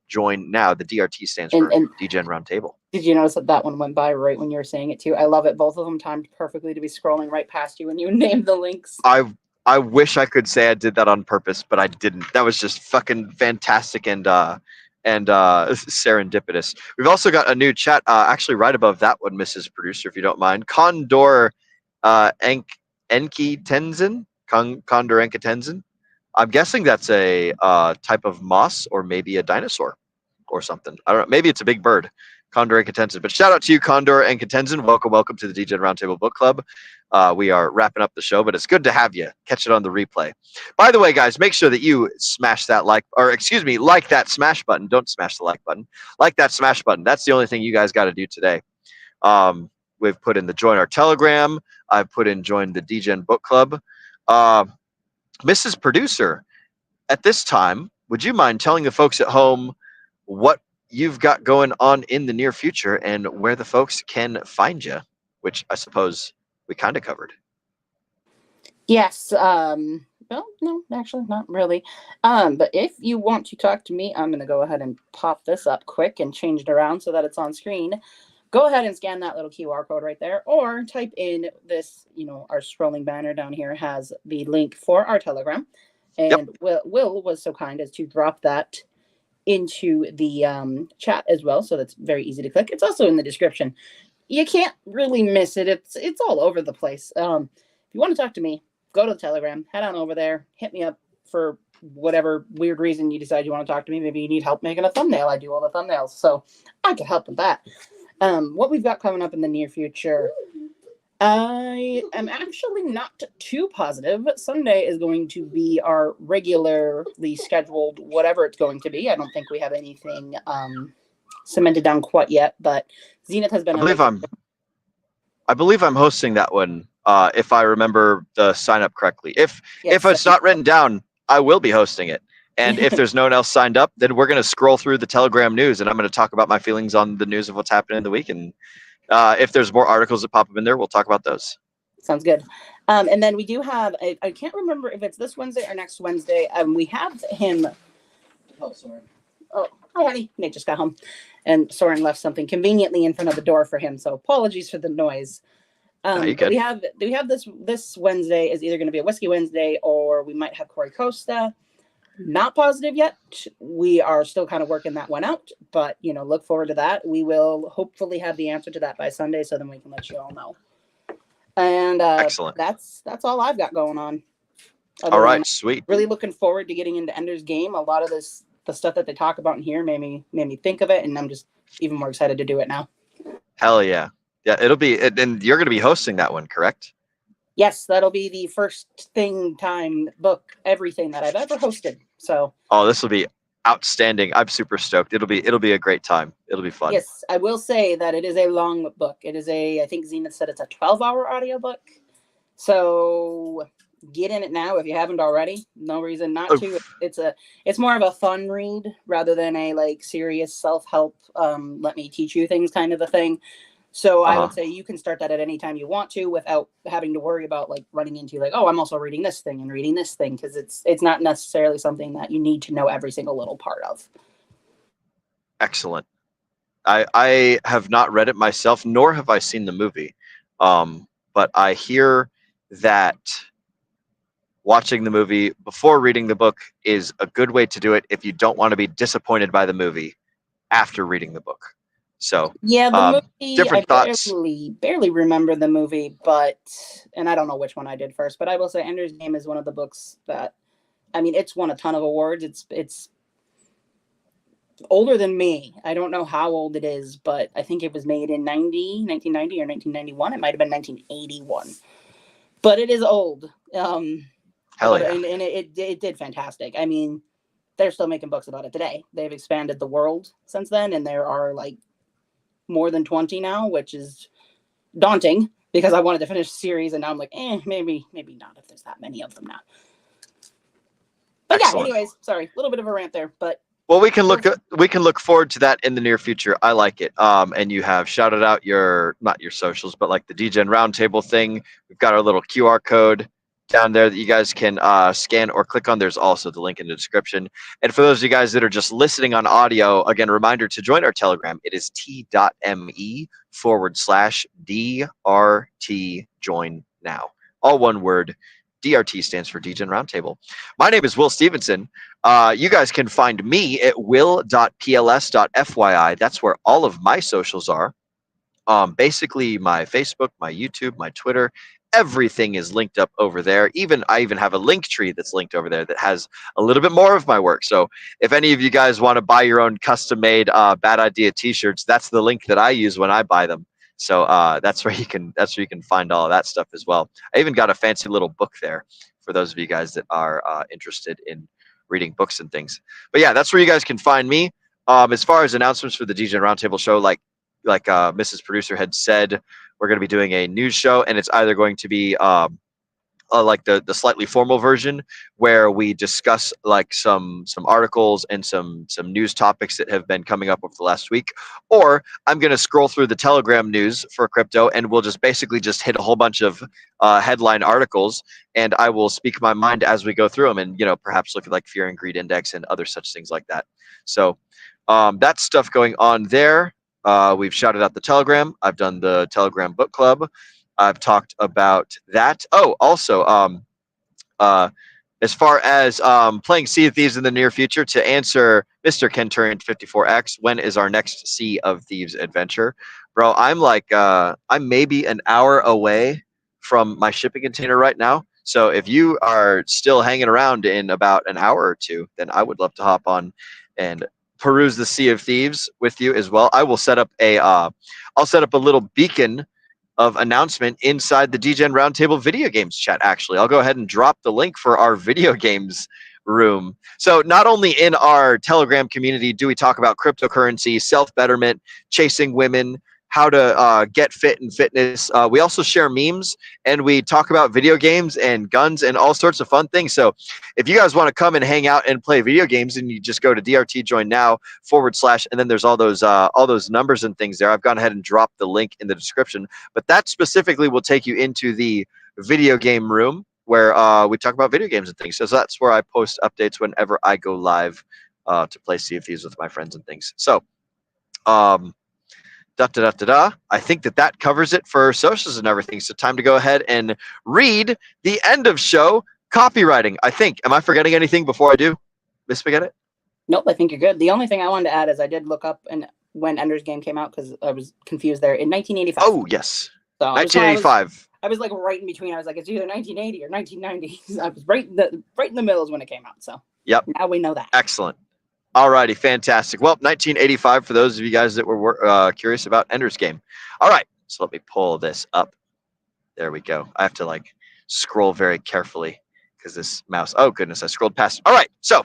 Speaker 4: join now. The DRT stands for Degen Roundtable.
Speaker 8: Did you notice that one went by right when you were saying it too? I love it. Both of them timed perfectly to be scrolling right past you when you named the links.
Speaker 4: I wish I could say I did that on purpose, but I didn't. That was just fucking fantastic and serendipitous. We've also got a new chat actually right above that one, Mrs. Producer, if you don't mind. Condor Enki Tenzin. Condor Enki Tenzin. I'm guessing that's a type of moss or maybe a dinosaur or something. I don't know. Maybe it's a big bird. Condor Enki Tenzin. But shout out to you, Condor Enki Tenzin. Welcome to the Degen Roundtable Book Club. We are wrapping up the show, but it's good to have you. Catch it on the replay. By the way, guys, make sure that you smash that like that smash button. Don't smash the like button. Like that smash button. That's the only thing you guys got to do today. We've put in the join our Telegram. I've put in join the Degen Book Club. Mrs. Producer, at this time, would you mind telling the folks at home what you've got going on in the near future and where the folks can find you, which I suppose we kind of covered?
Speaker 8: Yes. Well, no, actually not really. But if you want to talk to me, I'm going to go ahead and pop this up quick and change it around so that it's on screen. Go ahead and scan that little QR code right there, or type in this, our scrolling banner down here has the link for our Telegram. And yep. Will was so kind as to drop that into the chat as well. So that's very easy to click. It's also in the description. You can't really miss it. It's all over the place. If you want to talk to me, go to the Telegram, head on over there, hit me up for whatever weird reason you decide you want to talk to me. Maybe you need help making a thumbnail. I do all the thumbnails, so I can help with that. What we've got coming up in the near future, I am actually not too positive. Sunday is going to be our regularly scheduled whatever it's going to be. I don't think we have anything cemented down quite yet, but Zenith has been.
Speaker 4: I believe I'm hosting that one. If I remember the sign up correctly. If it's not written down, I will be hosting it. And if there's no one else signed up, then we're going to scroll through the Telegram news, and I'm going to talk about my feelings on the news of what's happening in the week. And if there's more articles that pop up in there, we'll talk about those.
Speaker 8: Sounds good. And then we do have, I can't remember if it's this Wednesday or next Wednesday. We have him. Oh, Soren. Oh, hi, honey. Nate just got home. And Soren left something conveniently in front of the door for him. So apologies for the noise. But we have this Wednesday is either going to be a Whiskey Wednesday or we might have Corey Costa. Not positive yet. We are still kind of working that one out, but look forward to that. We will hopefully have the answer to that by Sunday, so then we can let you all know. And
Speaker 4: excellent.
Speaker 8: That's all I've got going on.
Speaker 4: All right, sweet.
Speaker 8: Really looking forward to getting into Ender's Game. A lot of the stuff that they talk about in here made me think of it, and I'm just even more excited to do it now.
Speaker 4: Hell yeah. Yeah, it'll be, and you're going to be hosting that one, correct?
Speaker 8: Yes, that'll be the first time book, everything that I've ever hosted. So. Oh,
Speaker 4: this will be outstanding. I'm super stoked. It'll be a great time. It'll be fun.
Speaker 8: Yes, I will say that it is a long book. It is I think Zenith said it's a 12-hour audiobook. So get in it now if you haven't already. No reason not to. It's more of a fun read rather than a serious self-help, let me teach you things kind of a thing. So I would say you can start that at any time you want to without having to worry about running into I'm also reading this thing and reading this thing, because it's not necessarily something that you need to know every single little part of.
Speaker 4: Excellent. I have not read it myself, nor have I seen the movie. But I hear that watching the movie before reading the book is a good way to do it if you don't want to be disappointed by the movie after reading the book. So
Speaker 8: yeah, the movie,
Speaker 4: different thoughts.
Speaker 8: Barely remember the movie, and I don't know which one I did first, but I will say Ender's Game is one of the books that, it's won a ton of awards. It's older than me. I don't know how old it is, but I think it was made in 1990 or 1991. It might have been 1981, but it is old.
Speaker 4: Hell yeah.
Speaker 8: And it did fantastic. They're still making books about it today. They've expanded the world since then, and there are more than 20 now, which is daunting because I wanted to finish the series, and now I'm like, maybe not if there's that many of them now. But excellent. Yeah, anyways, sorry, a little bit of a rant there, but
Speaker 4: well, we can look forward to that in the near future. I like it. And you have shouted out not your socials, but the Degen Roundtable thing. We've got our little QR code down there that you guys can scan or click on. There's also the link in the description. And for those of you guys that are just listening on audio, again, reminder to join our Telegram. It is t.me/DRT join now. All one word. DRT stands for Degen Roundtable. My name is Will Stevenson. You guys can find me at will.pls.fyi. That's where all of my socials are. Basically my Facebook, my YouTube, my Twitter, everything is linked up over there. I even have a link tree that's linked over there that has a little bit more of my work. So if any of you guys want to buy your own custom-made Bad Idea t-shirts, that's the link that I use when I buy them. So that's where you can find all of that stuff as well. I even got a fancy little book there for those of you guys that are interested in reading books and things. But yeah, that's where you guys can find me. As far as announcements for the Degen Roundtable show, like Mrs. Producer had said, we're going to be doing a news show, and it's either going to be like the slightly formal version where we discuss some articles and some news topics that have been coming up over the last week, or I'm going to scroll through the Telegram news for crypto, and we'll just basically hit a whole bunch of headline articles, and I will speak my mind as we go through them, and perhaps look at Fear and Greed Index and other such things like that. So that's stuff going on there. We've shouted out the Telegram. I've done the Telegram book club. I've talked about that. Oh, also, as far as playing Sea of Thieves in the near future, to answer Mr. Kenturian54X, when is our next Sea of Thieves adventure? Bro, I'm I'm maybe an hour away from my shipping container right now. So if you are still hanging around in about an hour or two, then I would love to hop on and peruse the Sea of Thieves with you as well. I will set up I'll set up a little beacon of announcement inside the Degen Roundtable video games chat. Actually, I'll go ahead and drop the link for our video games room. So not only in our Telegram community do we talk about cryptocurrency, self-betterment, chasing women, how to get fit and fitness. We also share memes, and we talk about video games and guns and all sorts of fun things. So if you guys want to come and hang out and play video games, and you just go to DRT join now / and then there's all those numbers and things there. I've gone ahead and dropped the link in the description, but that specifically will take you into the video game room where we talk about video games and things. So that's where I post updates whenever I go live to play Sea of Thieves with my friends and things. So I think that covers it for socials and everything. So time to go ahead and read the end of show copywriting. I think. Am I forgetting anything before I do? Miss Spaghetti?
Speaker 8: Nope, I think you're good. The only thing I wanted to add is I did look up when Ender's Game came out because I was confused there in 1985.
Speaker 4: Oh yes,
Speaker 8: so
Speaker 4: 1985.
Speaker 8: I was like right in between. I was like, it's either 1980 or 1990. I was right in the middle is when it came out. So
Speaker 4: yep.
Speaker 8: Now we know that.
Speaker 4: Excellent. Alrighty, fantastic. Well, 1985 for those of you guys that were curious about Ender's Game. All right, so let me pull this up. There we go. I have to like scroll very carefully because this mouse. Oh goodness, I scrolled past. All right, so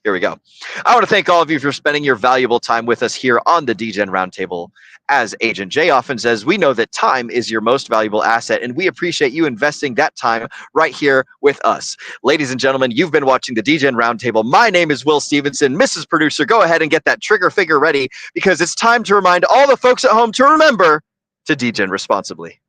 Speaker 4: here we go. I want to thank all of you for spending your valuable time with us here on the Degen Roundtable. As Agent J often says, we know that time is your most valuable asset, and we appreciate you investing that time right here with us. Ladies and gentlemen, you've been watching the Degen Roundtable. My name is Will Stevenson. Mrs. Producer, go ahead and get that trigger figure ready because it's time to remind all the folks at home to remember to Degen responsibly.